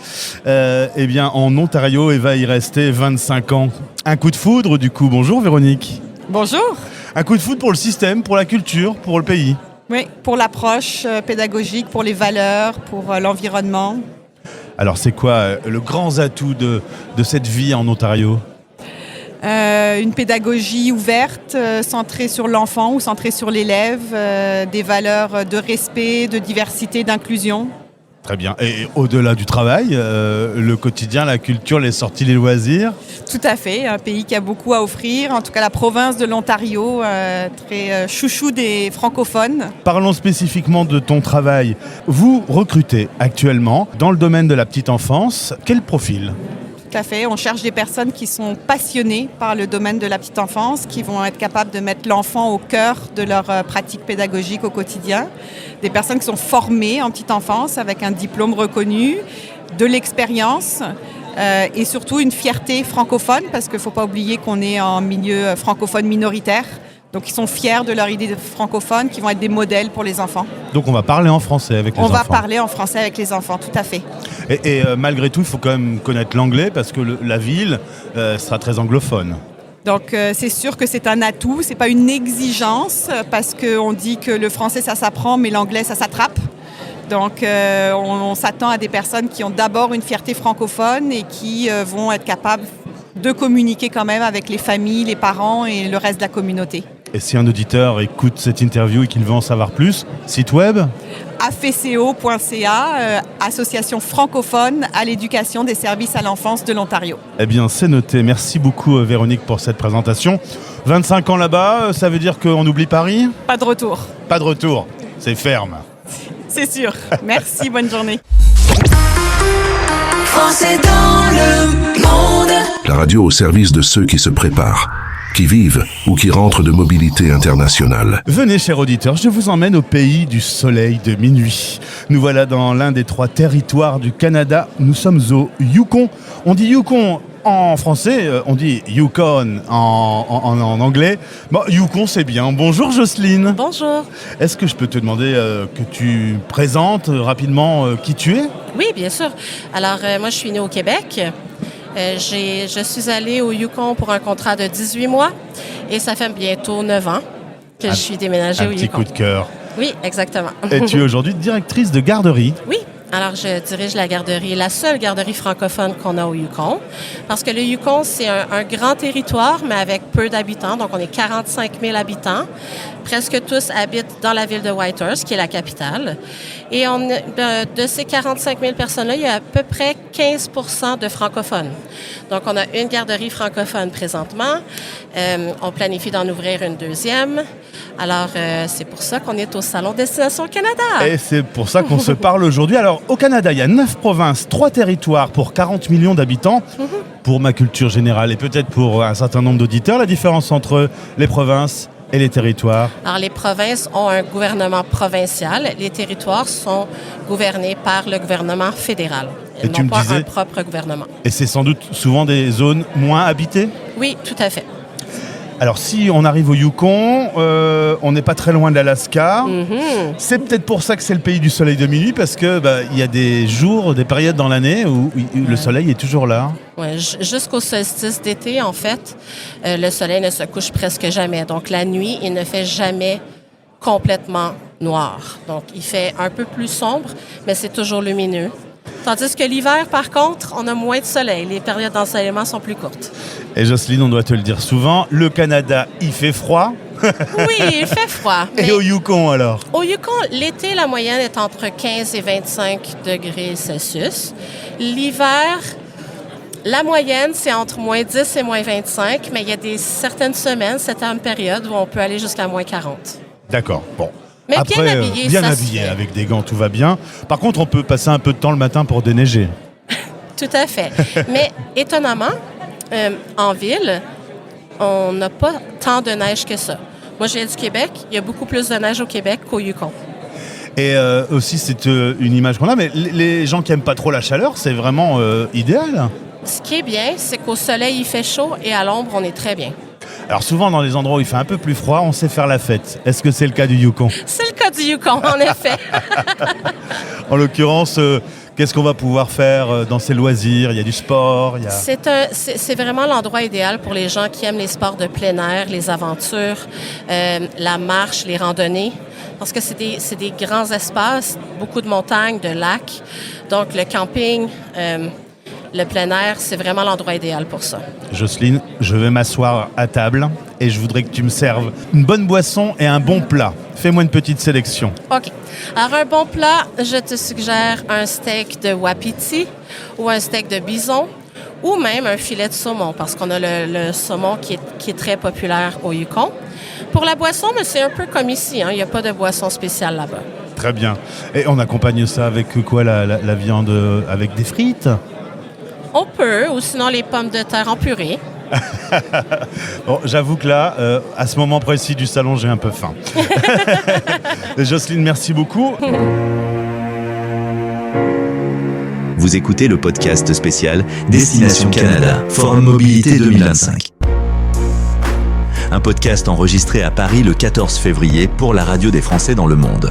en Ontario et va y rester 25 ans. Un coup de foudre du coup. Bonjour Véronique. Bonjour. Un coup de foudre pour le système, pour la culture, pour le pays. Oui, pour l'approche pédagogique, pour les valeurs, pour l'environnement. Alors c'est quoi le grand atout de cette vie en Ontario ? Une pédagogie ouverte, centrée sur l'enfant ou centrée sur l'élève, des valeurs de respect, de diversité, d'inclusion. Très bien. Et au-delà du travail, le quotidien, la culture, les sorties, les loisirs ? Tout à fait, un pays qui a beaucoup à offrir, en tout cas la province de l'Ontario, très chouchou des francophones. Parlons spécifiquement de ton travail. Vous recrutez actuellement dans le domaine de la petite enfance. Quel profil ? Tout à fait, on cherche des personnes qui sont passionnées par le domaine de la petite enfance, qui vont être capables de mettre l'enfant au cœur de leur pratique pédagogique au quotidien. Des personnes qui sont formées en petite enfance avec un diplôme reconnu, de l'expérience et surtout une fierté francophone parce qu'il ne faut pas oublier qu'on est en milieu francophone minoritaire. Donc ils sont fiers de leur idée de francophone, qui vont être des modèles pour les enfants. Donc on va parler en français avec les enfants. On va parler en français avec les enfants, tout à fait. Et malgré tout, il faut quand même connaître l'anglais parce que la ville sera très anglophone. Donc c'est sûr que c'est un atout, c'est pas une exigence parce qu'on dit que le français ça s'apprend mais l'anglais ça s'attrape. Donc on s'attend à des personnes qui ont d'abord une fierté francophone et qui vont être capables de communiquer quand même avec les familles, les parents et le reste de la communauté. Et si un auditeur écoute cette interview et qu'il veut en savoir plus, site web ? afco.ca, association francophone à l'éducation des services à l'enfance de l'Ontario. Eh bien, c'est noté. Merci beaucoup Véronique pour cette présentation. 25 ans là-bas, ça veut dire qu'on oublie Paris ? Pas de retour. Pas de retour, c'est ferme. C'est sûr. Merci, bonne journée. Français dans le monde. La radio au service de ceux qui se préparent, qui vivent ou qui rentrent de mobilité internationale. Venez, chers auditeurs, je vous emmène au pays du soleil de minuit. Nous voilà dans l'un des 3 territoires du Canada. Nous sommes au Yukon. On dit Yukon en français, on dit Yukon en anglais. Bon, Yukon, c'est bien. Bonjour Jocelyne. Bonjour. Est-ce que je peux te demander que tu présentes rapidement qui tu es ? Oui, bien sûr. Alors, moi, je suis née au Québec. Je suis allée au Yukon pour un contrat de 18 mois et ça fait bientôt 9 ans que je suis déménagée au Yukon. Un petit coup de cœur. Oui, exactement. Et tu es aujourd'hui directrice de garderie. Oui, Alors, je dirige la seule garderie francophone qu'on a au Yukon, parce que le Yukon, c'est un grand territoire, mais avec peu d'habitants. Donc, on est 45 000 habitants. Presque tous habitent dans la ville de Whitehorse, qui est la capitale. Et de ces 45 000 personnes-là, il y a à peu près 15 % de francophones. Donc, on a une garderie francophone présentement. On planifie d'en ouvrir une deuxième. Alors, c'est pour ça qu'on est au Salon Destination Canada. Et c'est pour ça qu'on se parle aujourd'hui. Alors, au Canada, il y a 9 provinces, 3 territoires pour 40 millions d'habitants. Pour ma culture générale et peut-être pour un certain nombre d'auditeurs, la différence entre les provinces et les territoires? Alors, les provinces ont un gouvernement provincial. Les territoires sont gouvernés par le gouvernement fédéral. Ils n'ont pas un propre gouvernement. Et c'est sans doute souvent des zones moins habitées? Oui, tout à fait. Alors, si on arrive au Yukon, on n'est pas très loin de l'Alaska. C'est peut-être pour ça que c'est le pays du soleil de minuit, parce que y a des jours, des périodes dans l'année où le soleil est toujours là. Ouais, jusqu'au solstice d'été, en fait, le soleil ne se couche presque jamais. Donc, la nuit, il ne fait jamais complètement noir. Donc, il fait un peu plus sombre, mais c'est toujours lumineux. Tandis que l'hiver, par contre, on a moins de soleil. Les périodes d'ensoleillement sont plus courtes. Et Jocelyne, on doit te le dire souvent, le Canada, il fait froid. Oui, il fait froid. Et au Yukon, alors? Au Yukon, l'été, la moyenne est entre 15 et 25 degrés Celsius. L'hiver, la moyenne, c'est entre moins 10 et moins 25, mais il y a certaines semaines, certaines périodes où on peut aller jusqu'à moins 40. D'accord, bon. Mais après, bien habillé, avec des gants, tout va bien. Par contre, on peut passer un peu de temps le matin pour déneiger. Tout à fait. Mais étonnamment, en ville, on n'a pas tant de neige que ça. Moi, je viens du Québec. Il y a beaucoup plus de neige au Québec qu'au Yukon. Et aussi, c'est une image qu'on a, mais les gens qui n'aiment pas trop la chaleur, c'est vraiment idéal. Ce qui est bien, c'est qu'au soleil, il fait chaud et à l'ombre, on est très bien. Alors souvent, dans les endroits où il fait un peu plus froid, on sait faire la fête. Est-ce que c'est le cas du Yukon? C'est le cas du Yukon, en effet. En l'occurrence, qu'est-ce qu'on va pouvoir faire dans ces loisirs? Il y a du sport, C'est vraiment l'endroit idéal pour les gens qui aiment les sports de plein air, les aventures, la marche, les randonnées. Parce que c'est des grands espaces, beaucoup de montagnes, de lacs. Donc, le camping, le plein air, c'est vraiment l'endroit idéal pour ça. Jocelyne, je vais m'asseoir à table et je voudrais que tu me serves une bonne boisson et un bon plat. Fais-moi une petite sélection. OK. Alors, un bon plat, je te suggère un steak de wapiti ou un steak de bison ou même un filet de saumon parce qu'on a le saumon qui est très populaire au Yukon. Pour la boisson, mais c'est un peu comme ici. Il n'y a pas de boisson spéciale là-bas. Très bien. Et on accompagne ça avec quoi, la viande? Avec des frites? On peut, ou sinon les pommes de terre en purée. Bon, j'avoue que là, à ce moment précis du salon, j'ai un peu faim. Jocelyne, merci beaucoup. Vous écoutez le podcast spécial Destination Canada, Forum Mobilité 2025. Un podcast enregistré à Paris le 14 février pour la radio des Français dans le monde.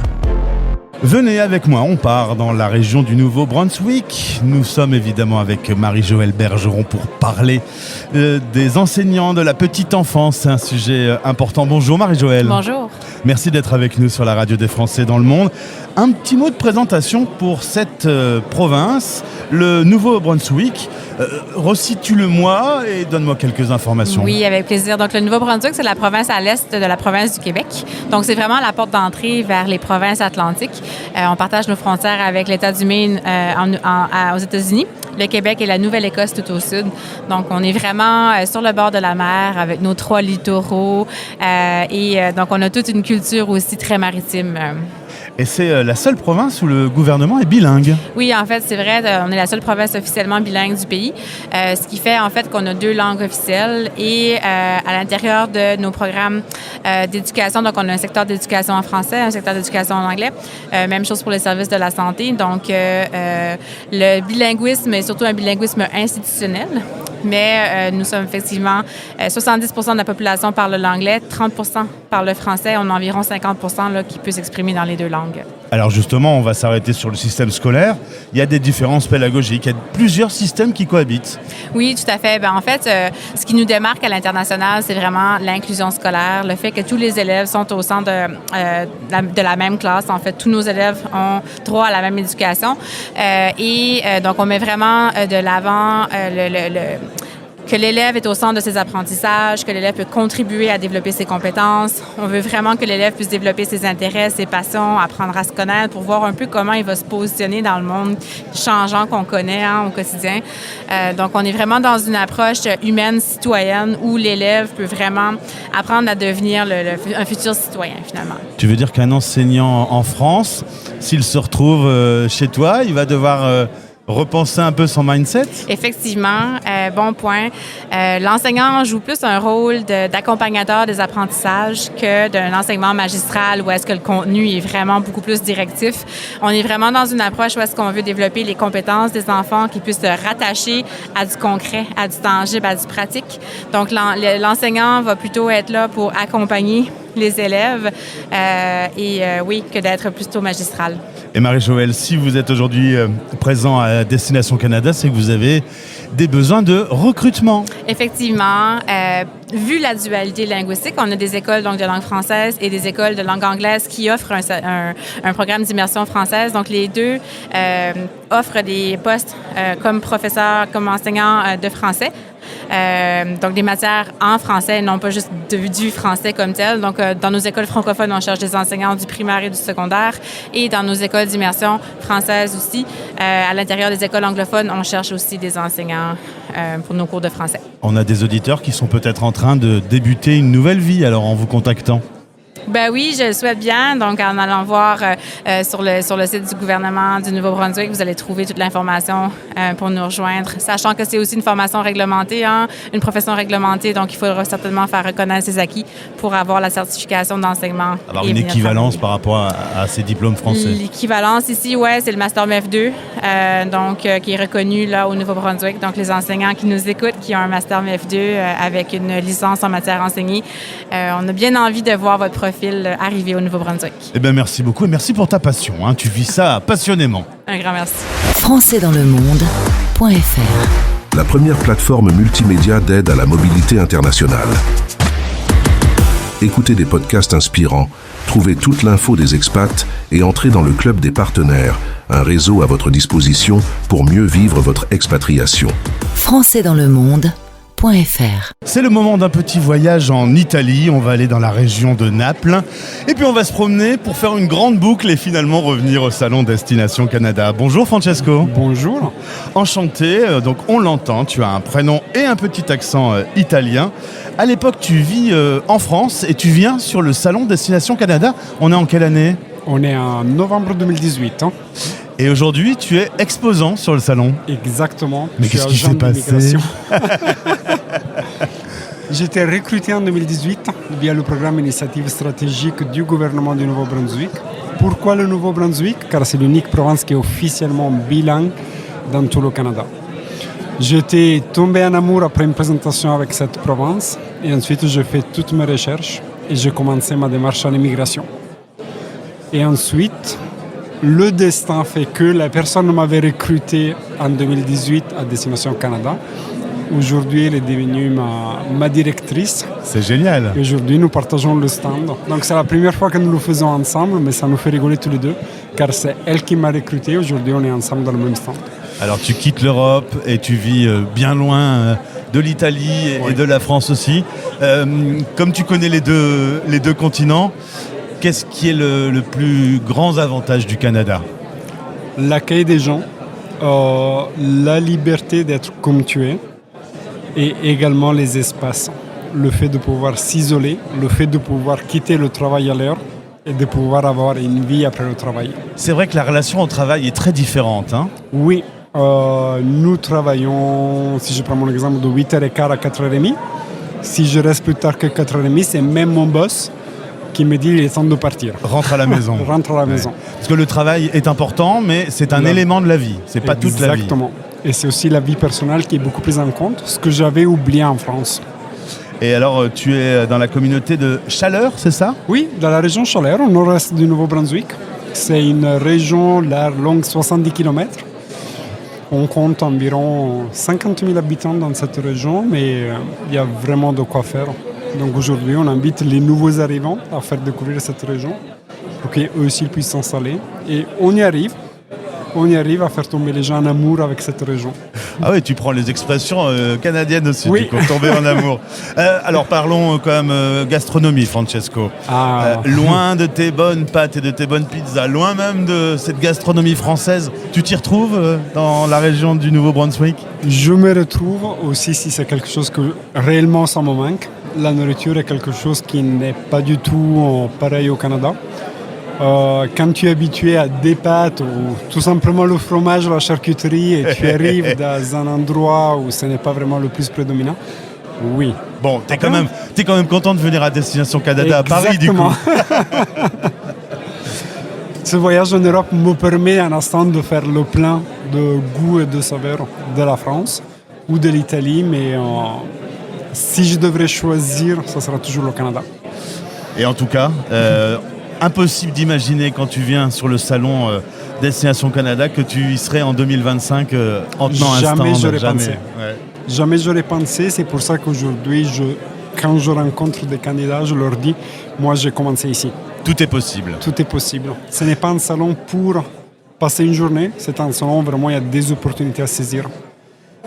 Venez avec moi, on part dans la région du Nouveau-Brunswick. Nous sommes évidemment avec Marie-Joëlle Bergeron pour parler des enseignants de la petite enfance. C'est un sujet important. Bonjour Marie-Joëlle. Bonjour. Merci d'être avec nous sur la radio des Français dans le monde. Un petit mot de présentation pour cette province, le Nouveau-Brunswick. Resitue-le-moi et donne-moi quelques informations. Oui, avec plaisir. Donc, le Nouveau-Brunswick, c'est la province à l'est de la province du Québec. Donc, c'est vraiment la porte d'entrée vers les provinces atlantiques. On partage nos frontières avec l'État du Maine aux États-Unis, le Québec et la Nouvelle-Écosse tout au sud. Donc, on est vraiment sur le bord de la mer avec nos 3 littoraux. Donc, on a toute une culture aussi très maritime. Et c'est la seule province où le gouvernement est bilingue. Oui, en fait, c'est vrai. On est la seule province officiellement bilingue du pays, ce qui fait en fait qu'on a 2 langues officielles et à l'intérieur de nos programmes d'éducation, donc on a un secteur d'éducation en français, un secteur d'éducation en anglais. Même chose pour les services de la santé. Donc, le bilinguisme est surtout un bilinguisme institutionnel. mais nous sommes effectivement 70% de la population parle l'anglais, 30% parle le français, on a environ 50% là, qui peut s'exprimer dans les deux langues. Alors justement, on va s'arrêter sur le système scolaire. Il y a des différences pédagogiques, il y a plusieurs systèmes qui cohabitent. Oui, tout à fait. En fait, ce qui nous démarque à l'international, c'est vraiment l'inclusion scolaire, le fait que tous les élèves sont au centre de la même classe. En fait, tous nos élèves ont droit à la même éducation. Donc, on met vraiment de l'avant que l'élève est au centre de ses apprentissages, que l'élève peut contribuer à développer ses compétences. On veut vraiment que l'élève puisse développer ses intérêts, ses passions, apprendre à se connaître pour voir un peu comment il va se positionner dans le monde changeant qu'on connaît au quotidien. Donc, on est vraiment dans une approche humaine, citoyenne, où l'élève peut vraiment apprendre à devenir un futur citoyen, finalement. Tu veux dire qu'un enseignant en France, s'il se retrouve chez toi, il va devoir repenser un peu son mindset? Effectivement, bon point. L'enseignant joue plus un rôle d'accompagnateur des apprentissages que d'un enseignement magistral où est-ce que le contenu est vraiment beaucoup plus directif. On est vraiment dans une approche où est-ce qu'on veut développer les compétences des enfants qui puissent se rattacher à du concret, à du tangible, à du pratique. Donc, l'enseignant va plutôt être là pour accompagner les élèves oui, que d'être plutôt magistral. Et Marie-Joëlle, si vous êtes aujourd'hui présent à Destination Canada, c'est que vous avez des besoins de recrutement. Effectivement. Vu la dualité linguistique, on a des écoles donc, de langue française et des écoles de langue anglaise qui offrent un programme d'immersion française. Donc, les deux offrent des postes comme professeur, comme enseignant de français. Donc, des matières en français, non pas juste du français comme tel. Donc, dans nos écoles francophones, on cherche des enseignants du primaire et du secondaire. Et dans nos écoles d'immersion française aussi, à l'intérieur des écoles anglophones, on cherche aussi des enseignants pour nos cours de français. On a des auditeurs qui sont peut-être en train de débuter une nouvelle vie, alors en vous contactant. Ben oui, je le souhaite bien. Donc, en allant voir sur le site du gouvernement du Nouveau-Brunswick, vous allez trouver toute l'information pour nous rejoindre. Sachant que c'est aussi une formation réglementée, une profession réglementée, donc il faudra certainement faire reconnaître ses acquis pour avoir la certification d'enseignement. Avoir une équivalence par rapport à ces diplômes français. L'équivalence ici, c'est le Master MEF2, qui est reconnu là au Nouveau-Brunswick. Donc, les enseignants qui nous écoutent, qui ont un Master MEF2 avec une licence en matière enseignée, on a bien envie de voir votre profil arrivé au Nouveau-Brunswick. Eh bien, merci beaucoup et merci pour ta passion. Tu vis ça passionnément. Un grand merci. Françaisdanslemonde.fr. La première plateforme multimédia d'aide à la mobilité internationale. Écoutez des podcasts inspirants, trouvez toute l'info des expats et entrez dans le club des partenaires, un réseau à votre disposition pour mieux vivre votre expatriation. Françaisdanslemonde.fr. C'est le moment d'un petit voyage en Italie. On va aller dans la région de Naples et puis on va se promener pour faire une grande boucle et finalement revenir au salon Destination Canada. Bonjour Francesco. Bonjour. Enchanté, donc on l'entend, tu as un prénom et un petit accent italien. À l'époque tu vis en France et tu viens sur le salon Destination Canada. On est en quelle année ? On est en novembre 2018. Et aujourd'hui, tu es exposant sur le salon. Exactement. Mais qu'est-ce qui s'est passé ? J'étais recruté en 2018 via le programme Initiative stratégique du gouvernement du Nouveau-Brunswick. Pourquoi le Nouveau-Brunswick ? Car c'est l'unique province qui est officiellement bilingue dans tout le Canada. J'étais tombé en amour après une présentation avec cette province et ensuite j'ai fait toutes mes recherches et j'ai commencé ma démarche en immigration. Et ensuite, le destin fait que la personne m'avait recruté en 2018 à Destination Canada. Aujourd'hui, elle est devenue ma directrice. C'est génial. Et aujourd'hui, nous partageons le stand. Donc, c'est la première fois que nous le faisons ensemble, mais ça nous fait rigoler tous les deux, car c'est elle qui m'a recruté. Aujourd'hui, on est ensemble dans le même stand. Alors, tu quittes l'Europe et tu vis bien loin de l'Italie et de la France aussi. Comme tu connais les deux continents, qu'est-ce qui est le plus grand avantage du Canada ? L'accueil des gens, la liberté d'être comme tu es et également les espaces. Le fait de pouvoir s'isoler, le fait de pouvoir quitter le travail à l'heure et de pouvoir avoir une vie après le travail. C'est vrai que la relation au travail est très différente. Oui, nous travaillons, si je prends mon exemple, de 8h15 à 4h30. Si je reste plus tard que 4h30, c'est même mon boss qui me dit il est temps de partir. Rentre à la maison. Rentre à la maison. Parce que le travail est important, mais c'est un élément de la vie. C'est pas toute la vie. Et c'est aussi la vie personnelle qui est beaucoup prise en compte, ce que j'avais oublié en France. Et alors, tu es dans la communauté de Chaleur, c'est ça? Oui, dans la région Chaleur, au nord-est du Nouveau-Brunswick. C'est une région longue 70 km. On compte environ 50 000 habitants dans cette région, mais il y a vraiment de quoi faire. Donc aujourd'hui, on invite les nouveaux arrivants à faire découvrir cette région pour qu'eux aussi puissent s'installer. Et on y arrive à faire tomber les gens en amour avec cette région. Ah oui, tu prends les expressions canadiennes aussi, oui. Du coup, tomber en amour. Alors parlons quand même gastronomie, Francesco. Loin de tes bonnes pâtes et de tes bonnes pizzas, loin même de cette gastronomie française, tu t'y retrouves dans la région du Nouveau-Brunswick? Je me retrouve aussi si c'est quelque chose que réellement ça me manque. La nourriture est quelque chose qui n'est pas du tout pareil au Canada. Quand tu es habitué à des pâtes ou tout simplement le fromage, la charcuterie, et tu arrives dans un endroit où ce n'est pas vraiment le plus prédominant, oui. Bon, t'es quand même content de venir à Destination Canada. Exactement. À Paris, du coup. Ce voyage en Europe me permet un instant de faire le plein de goût et de saveurs de la France ou de l'Italie, mais si je devrais choisir, ça sera toujours le Canada. Et en tout cas, impossible d'imaginer quand tu viens sur le salon Destination Canada que tu y serais en 2025 en tenant un stand. Jamais j'aurais pensé. C'est pour ça qu'aujourd'hui, quand je rencontre des candidats, je leur dis, moi j'ai commencé ici. Tout est possible. Tout est possible. Ce n'est pas un salon pour passer une journée, c'est un salon où vraiment il y a des opportunités à saisir.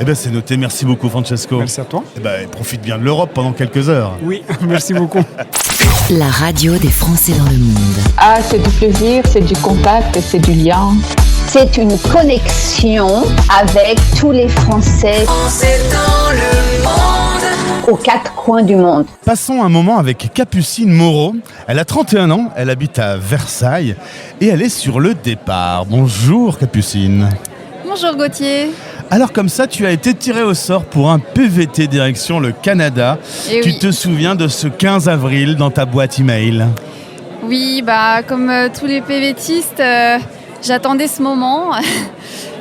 Eh bien c'est noté, merci beaucoup Francesco. Merci à toi. Eh bien, profite bien de l'Europe pendant quelques heures. Oui, merci beaucoup. La radio des Français dans le monde. Ah, c'est du plaisir, c'est du contact, c'est du lien. C'est une connexion avec tous les Français. Français dans le monde. Aux quatre coins du monde. Passons un moment avec Capucine Moreau. Elle a 31 ans, elle habite à Versailles et elle est sur le départ. Bonjour Capucine. Bonjour Gauthier. Alors comme ça, tu as été tiré au sort pour un PVT direction le Canada. Et tu te souviens de ce 15 avril dans ta boîte email? Oui, comme tous les PVTistes, j'attendais ce moment,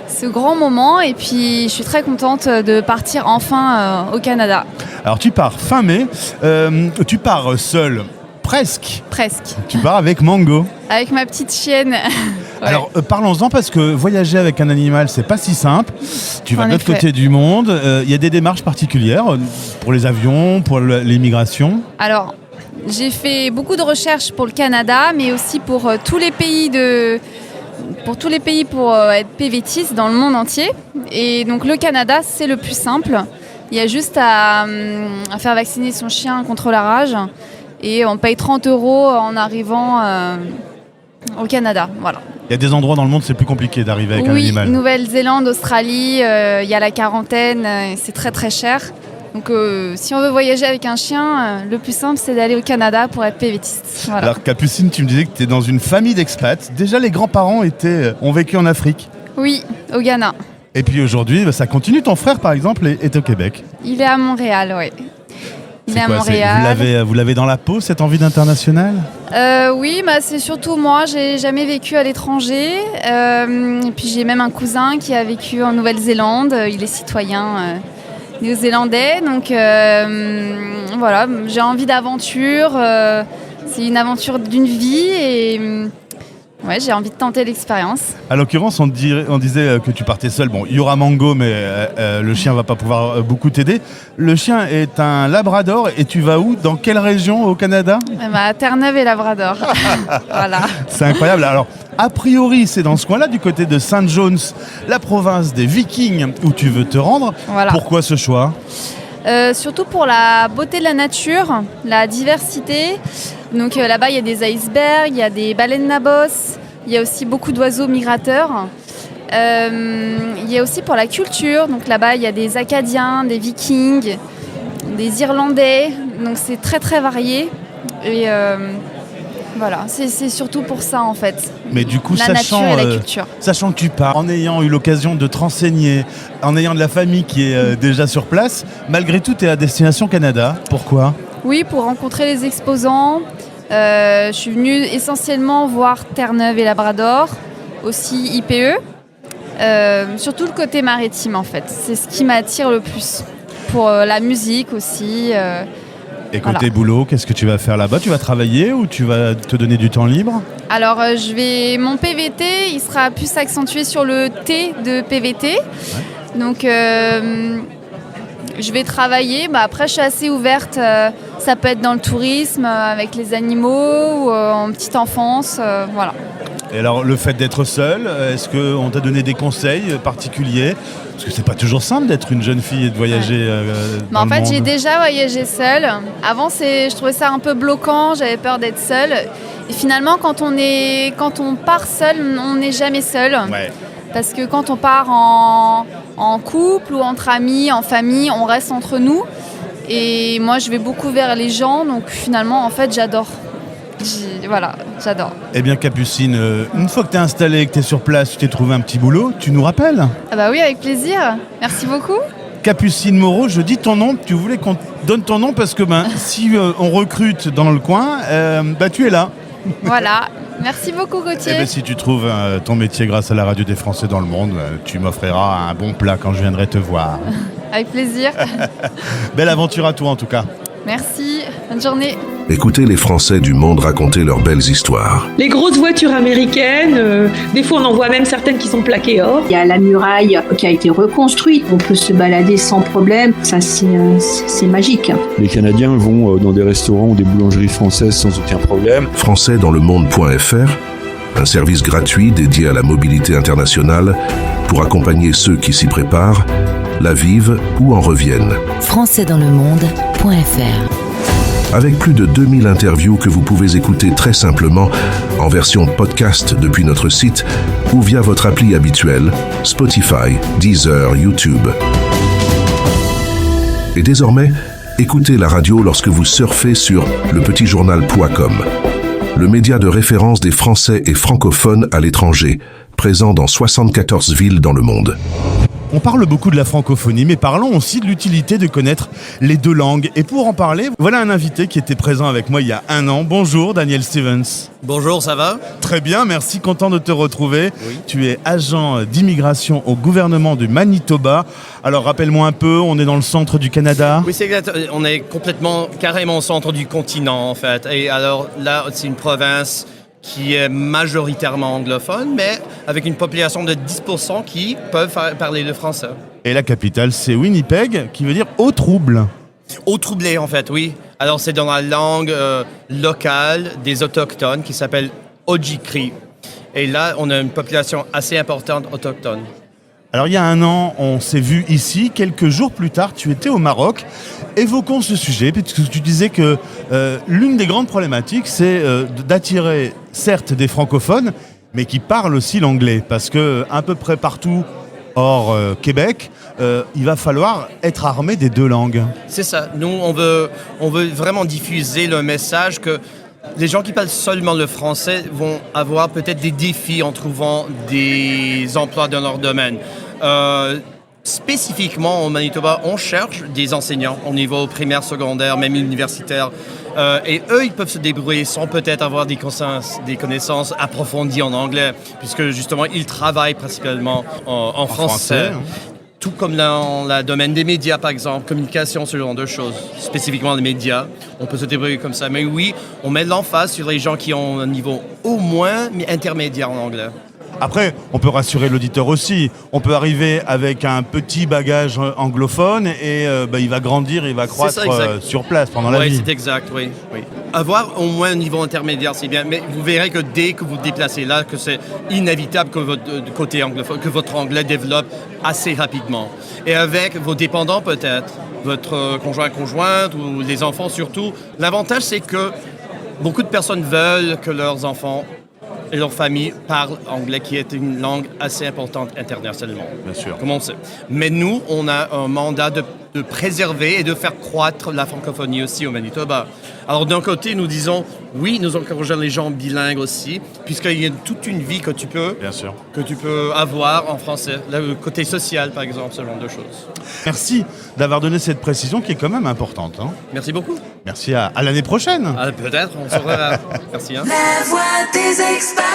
ce grand moment, et puis je suis très contente de partir enfin au Canada. Alors tu pars fin mai, tu pars seule. Presque. Tu pars avec Mango. Avec ma petite chienne. Ouais. Alors parlons-en parce que voyager avec un animal, c'est pas si simple. Tu vas de l'autre côté du monde. Il y a des démarches particulières pour les avions, pour l'immigration. Alors, j'ai fait beaucoup de recherches pour le Canada, mais aussi pour tous les pays pour être PVTiste dans le monde entier. Et donc le Canada, c'est le plus simple. Il y a juste à faire vacciner son chien contre la rage. Et on paye 30 € en arrivant au Canada. Voilà. Il y a des endroits dans le monde, c'est plus compliqué d'arriver avec un animal. Oui, Nouvelle-Zélande, Australie, il y a la quarantaine, c'est très très cher. Donc si on veut voyager avec un chien, le plus simple c'est d'aller au Canada pour être PVTiste. Voilà. Alors Capucine, tu me disais que tu es dans une famille d'expats. Déjà les grands-parents ont vécu en Afrique. Oui, au Ghana. Et puis aujourd'hui, ça continue. Ton frère par exemple est au Québec. Il est à Montréal, oui. Il est à Montréal. Vous l'avez dans la peau, cette envie d'international? Oui, c'est surtout moi. J'ai jamais vécu à l'étranger. Et puis j'ai même un cousin qui a vécu en Nouvelle-Zélande. Il est citoyen néo-zélandais. Donc voilà, j'ai envie d'aventure. C'est une aventure d'une vie et ouais, j'ai envie de tenter l'expérience. À l'occurrence, on disait que tu partais seul. Bon, il y aura Mango, mais le chien va pas pouvoir beaucoup t'aider. Le chien est un labrador et tu vas où? Dans quelle région au Canada? À Terre-Neuve et Labrador. Voilà. C'est incroyable. Alors, a priori, c'est dans ce coin-là, du côté de St. John's, la province des Vikings, où tu veux te rendre. Voilà. Pourquoi ce choix? Surtout pour la beauté de la nature, la diversité. Donc là-bas, il y a des icebergs, il y a des baleines nabos, il y a aussi beaucoup d'oiseaux migrateurs. Il y a aussi pour la culture, donc là-bas, il y a des Acadiens, des Vikings, des Irlandais. Donc c'est très très varié. Et voilà, c'est surtout pour ça en fait. Mais du coup, la nature et la culture. Sachant que tu pars, en ayant eu l'occasion de te renseigner, en ayant de la famille qui est déjà sur place, malgré tout, tu es à Destination Canada. Pourquoi? Oui, pour rencontrer les exposants. Je suis venue essentiellement voir Terre-Neuve et Labrador, aussi IPE. Surtout le côté maritime en fait, c'est ce qui m'attire le plus. Pour la musique aussi. Et côté boulot, qu'est-ce que tu vas faire là-bas? Tu vas travailler ou tu vas te donner du temps libre? Alors mon PVT, il sera plus accentué sur le T de PVT. Ouais. Donc je vais travailler. Après, je suis assez ouverte. Ça peut être dans le tourisme, avec les animaux ou en petite enfance. Voilà. Et alors, le fait d'être seule, est-ce qu'on t'a donné des conseils particuliers? Parce que c'est pas toujours simple d'être une jeune fille et de voyager dans le monde. J'ai déjà voyagé seule. Avant, je trouvais ça un peu bloquant, j'avais peur d'être seule. Et finalement, quand on part seul, on n'est jamais seul. Ouais. Parce que quand on part en couple ou entre amis, en famille, on reste entre nous. Et moi, je vais beaucoup vers les gens, donc finalement, en fait, j'adore. Voilà, j'adore. Eh bien Capucine, une fois que tu es installée, que tu es sur place, tu t'es trouvé un petit boulot, tu nous rappelles? Ah bah oui, avec plaisir. Merci beaucoup. Capucine Moreau, je dis ton nom, tu voulais qu'on te donne ton nom parce que si on recrute dans le coin, tu es là. Voilà, merci beaucoup Gauthier. Eh bien si tu trouves ton métier grâce à la radio des Français dans le monde, tu m'offriras un bon plat quand je viendrai te voir. Avec plaisir. Belle aventure à toi en tout cas. Merci, bonne journée. Écoutez les Français du monde raconter leurs belles histoires. Les grosses voitures américaines, des fois on en voit même certaines qui sont plaquées or. Il y a la muraille qui a été reconstruite, on peut se balader sans problème, ça c'est magique. Les Canadiens vont dans des restaurants ou des boulangeries françaises sans aucun problème. Françaisdanslemonde.fr, un service gratuit dédié à la mobilité internationale pour accompagner ceux qui s'y préparent, la vivent ou en reviennent. Françaisdanslemonde.fr. Avec plus de 2000 interviews que vous pouvez écouter très simplement en version podcast depuis notre site ou via votre appli habituelle, Spotify, Deezer, YouTube. Et désormais, écoutez la radio lorsque vous surfez sur lepetitjournal.com, le média de référence des Français et francophones à l'étranger, présent dans 74 villes dans le monde. On parle beaucoup de la francophonie, mais parlons aussi de l'utilité de connaître les deux langues. Et pour en parler, voilà un invité qui était présent avec moi il y a un an. Bonjour Daniel Stevens. Bonjour, ça va? Très bien, merci, content de te retrouver. Oui. Tu es agent d'immigration au gouvernement du Manitoba. Alors rappelle-moi un peu, on est dans le centre du Canada. Oui, c'est exact. On est carrément au centre du continent en fait. Et alors là, c'est une province qui est majoritairement anglophone, mais avec une population de 10% qui peuvent parler le français. Et la capitale, c'est Winnipeg, qui veut dire « eau trouble ». Eau troublée, en fait, oui. Alors, c'est dans la langue locale des Autochtones qui s'appelle Ojibwe. Et là, on a une population assez importante autochtone. Alors, il y a un an, on s'est vu ici. Quelques jours plus tard, tu étais au Maroc. Évoquons ce sujet, puisque tu disais que l'une des grandes problématiques, c'est d'attirer, certes, des francophones, mais qui parlent aussi l'anglais. Parce qu'à peu près partout, hors Québec, il va falloir être armé des deux langues. C'est ça. Nous, on veut vraiment diffuser le message que les gens qui parlent seulement le français vont avoir peut-être des défis en trouvant des emplois dans leur domaine. Spécifiquement au Manitoba, on cherche des enseignants au niveau primaire, secondaire, même universitaire. Et eux, ils peuvent se débrouiller sans peut-être avoir des connaissances approfondies en anglais, puisque justement, ils travaillent principalement en français. Tout comme dans le domaine des médias, par exemple, communication, ce genre de choses, spécifiquement les médias, on peut se débrouiller comme ça. Mais oui, on met l'emphase sur les gens qui ont un niveau au moins mais intermédiaire en anglais. Après, on peut rassurer l'auditeur aussi. On peut arriver avec un petit bagage anglophone et il va grandir, il va croître sur place pendant la vie. Oui, c'est exact, oui. Avoir au moins un niveau intermédiaire, c'est bien. Mais vous verrez que dès que vous déplacez là, que c'est inévitable que votre côté anglophone, que votre anglais développe assez rapidement. Et avec vos dépendants peut-être, votre conjointe ou les enfants surtout, l'avantage c'est que beaucoup de personnes veulent que leurs enfants et leur famille parlent anglais, qui est une langue assez importante internationalement. Bien sûr. Comme on sait. Mais nous, on a un mandat de préserver et de faire croître la francophonie aussi au Manitoba. Alors d'un côté, nous disons, oui, nous encourageons les gens bilingues aussi, puisqu'il y a toute une vie que tu peux avoir en français. Le côté social, par exemple, ce genre de choses. Merci d'avoir donné cette précision qui est quand même importante. Hein. Merci beaucoup. Merci, à l'année prochaine. Peut-être, on se reverra. Merci. La voix des experts.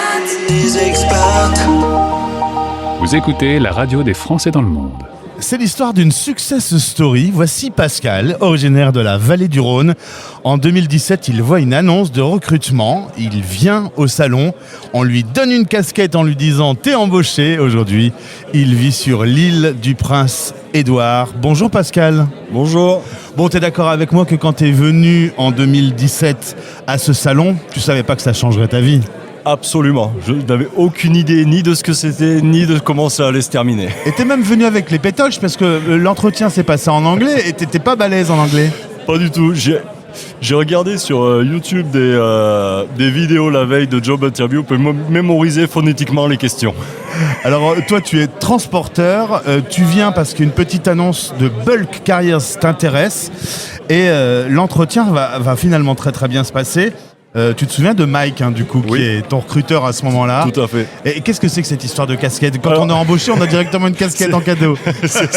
Vous Vous écoutez la radio des Français dans le monde. C'est l'histoire d'une success story. Voici Pascal, originaire de la vallée du Rhône. En 2017, il voit une annonce de recrutement. Il vient au salon. On lui donne une casquette en lui disant « T'es embauché ». Aujourd'hui, il vit sur l'île du Prince-Édouard. Bonjour Pascal. Bonjour. Bon, t'es d'accord avec moi que quand t'es venu en 2017 à ce salon, tu savais pas que ça changerait ta vie ? Absolument. Je n'avais aucune idée ni de ce que c'était, ni de comment ça allait se terminer. Et t'es même venu avec les pétoches parce que l'entretien s'est passé en anglais et t'étais pas balèze en anglais. Pas du tout. J'ai regardé sur YouTube des vidéos la veille de job interview pour mémoriser phonétiquement les questions. Alors toi tu es transporteur, tu viens parce qu'une petite annonce de Bulk Carriers t'intéresse et l'entretien va finalement très très bien se passer. Tu te souviens de Mike, du coup, qui est ton recruteur à ce moment-là. Tout à fait. Et qu'est-ce que c'est que cette histoire de casquette ? Quand on est embauché, on a directement une casquette en cadeau. C'est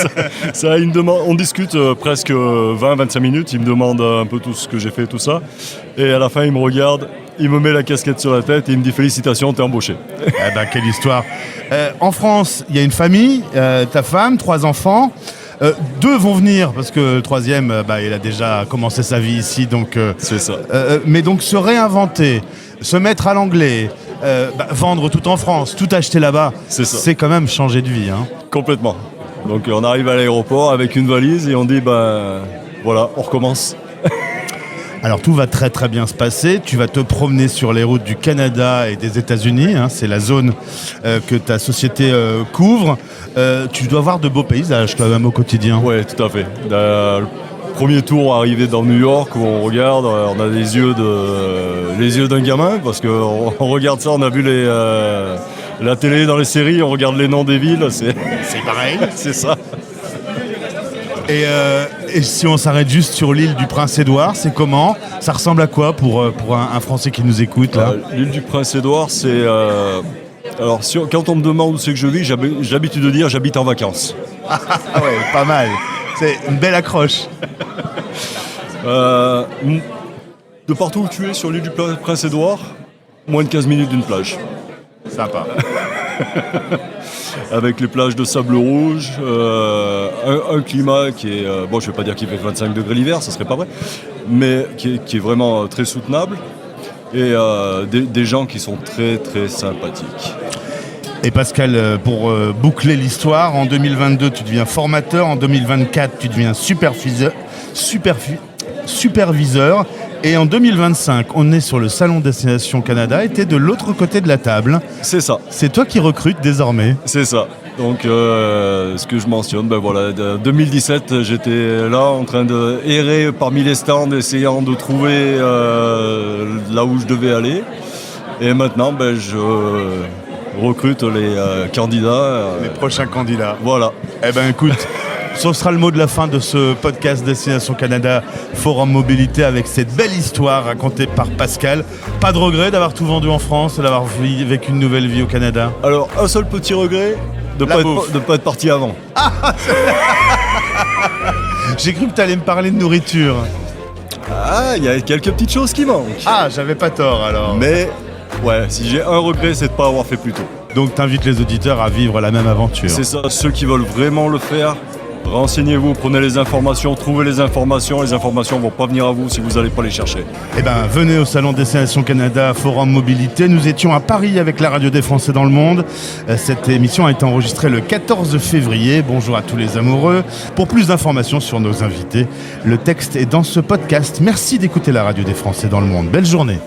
ça. Il me demande, on discute presque 20-25 minutes. Il me demande un peu tout ce que j'ai fait, tout ça. Et à la fin, il me regarde, il me met la casquette sur la tête et il me dit « Félicitations, t'es embauché ». Eh ben, quelle histoire. En France, il y a une famille, ta femme, 3 enfants. 2 vont venir parce que le 3e, il a déjà commencé sa vie ici, donc. C'est ça. Mais donc se réinventer, se mettre à l'anglais, vendre tout en France, tout acheter là-bas, c'est quand même changer de vie. Complètement. Donc on arrive à l'aéroport avec une valise et on dit voilà, on recommence. Alors tout va très très bien se passer, tu vas te promener sur les routes du Canada et des États-Unis, c'est la zone que ta société couvre. Tu dois voir de beaux paysages quand même au quotidien. Oui, tout à fait. Le premier tour, arrivé dans New York, où on regarde, on a les yeux d'un gamin, parce qu'on regarde ça, on a vu la télé dans les séries, on regarde les noms des villes, c'est pareil. C'est ça. Et si on s'arrête juste sur l'île du Prince-Édouard, c'est comment ? Ça ressemble à quoi pour un Français qui nous écoute là ? L'île du Prince-Édouard, c'est... Alors, quand on me demande où c'est que je vis, j'ai l'habitude de dire j'habite en vacances. Ah ouais, pas mal. C'est une belle accroche. De partout où tu es sur l'île du Prince-Édouard, moins de 15 minutes d'une plage. Sympa. Avec les plages de sable rouge, un climat qui est... je ne vais pas dire qu'il fait 25 degrés l'hiver, ça serait pas vrai, mais qui est vraiment très soutenable. Et des gens qui sont très très sympathiques. Et Pascal, pour boucler l'histoire, en 2022 tu deviens formateur, en 2024 tu deviens superviseur, et en 2025 on est sur le salon Destination Canada et tu es de l'autre côté de la table. C'est ça. C'est toi qui recrutes désormais. C'est ça. Donc ce que je mentionne, 2017 j'étais là en train de errer parmi les stands essayant de trouver là où je devais aller. Et maintenant je recrute les candidats. Les prochains candidats. Voilà. Eh ben écoute, ce sera le mot de la fin de ce podcast Destination Canada Forum Mobilité avec cette belle histoire racontée par Pascal. Pas de regret d'avoir tout vendu en France et d'avoir vécu une nouvelle vie au Canada ? Alors un seul petit regret, de ne pas être parti avant. J'ai cru que tu allais me parler de nourriture. Il y a quelques petites choses qui manquent. J'avais pas tort alors. Mais si j'ai un regret, c'est de ne pas avoir fait plus tôt. Donc t'invites les auditeurs à vivre la même aventure. C'est ça, ceux qui veulent vraiment le faire, renseignez-vous, prenez les informations, trouvez les informations vont pas venir à vous si vous n'allez pas les chercher. Eh ben, venez au salon Destination Canada Forum Mobilité. Nous étions à Paris avec la radio des Français dans le monde. Cette émission a été enregistrée le 14 février. Bonjour à tous les amoureux. Pour plus d'informations sur nos invités, le texte est dans ce podcast. Merci d'écouter la radio des Français dans le monde. Belle journée.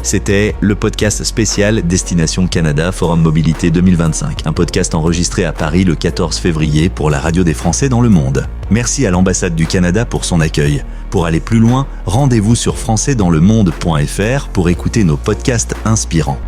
C'était le podcast spécial Destination Canada Forum Mobilité 2025, un podcast enregistré à Paris le 14 février pour la radio des Français dans le monde. Merci à l'ambassade du Canada pour son accueil. Pour aller plus loin, rendez-vous sur françaisdanslemonde.fr pour écouter nos podcasts inspirants.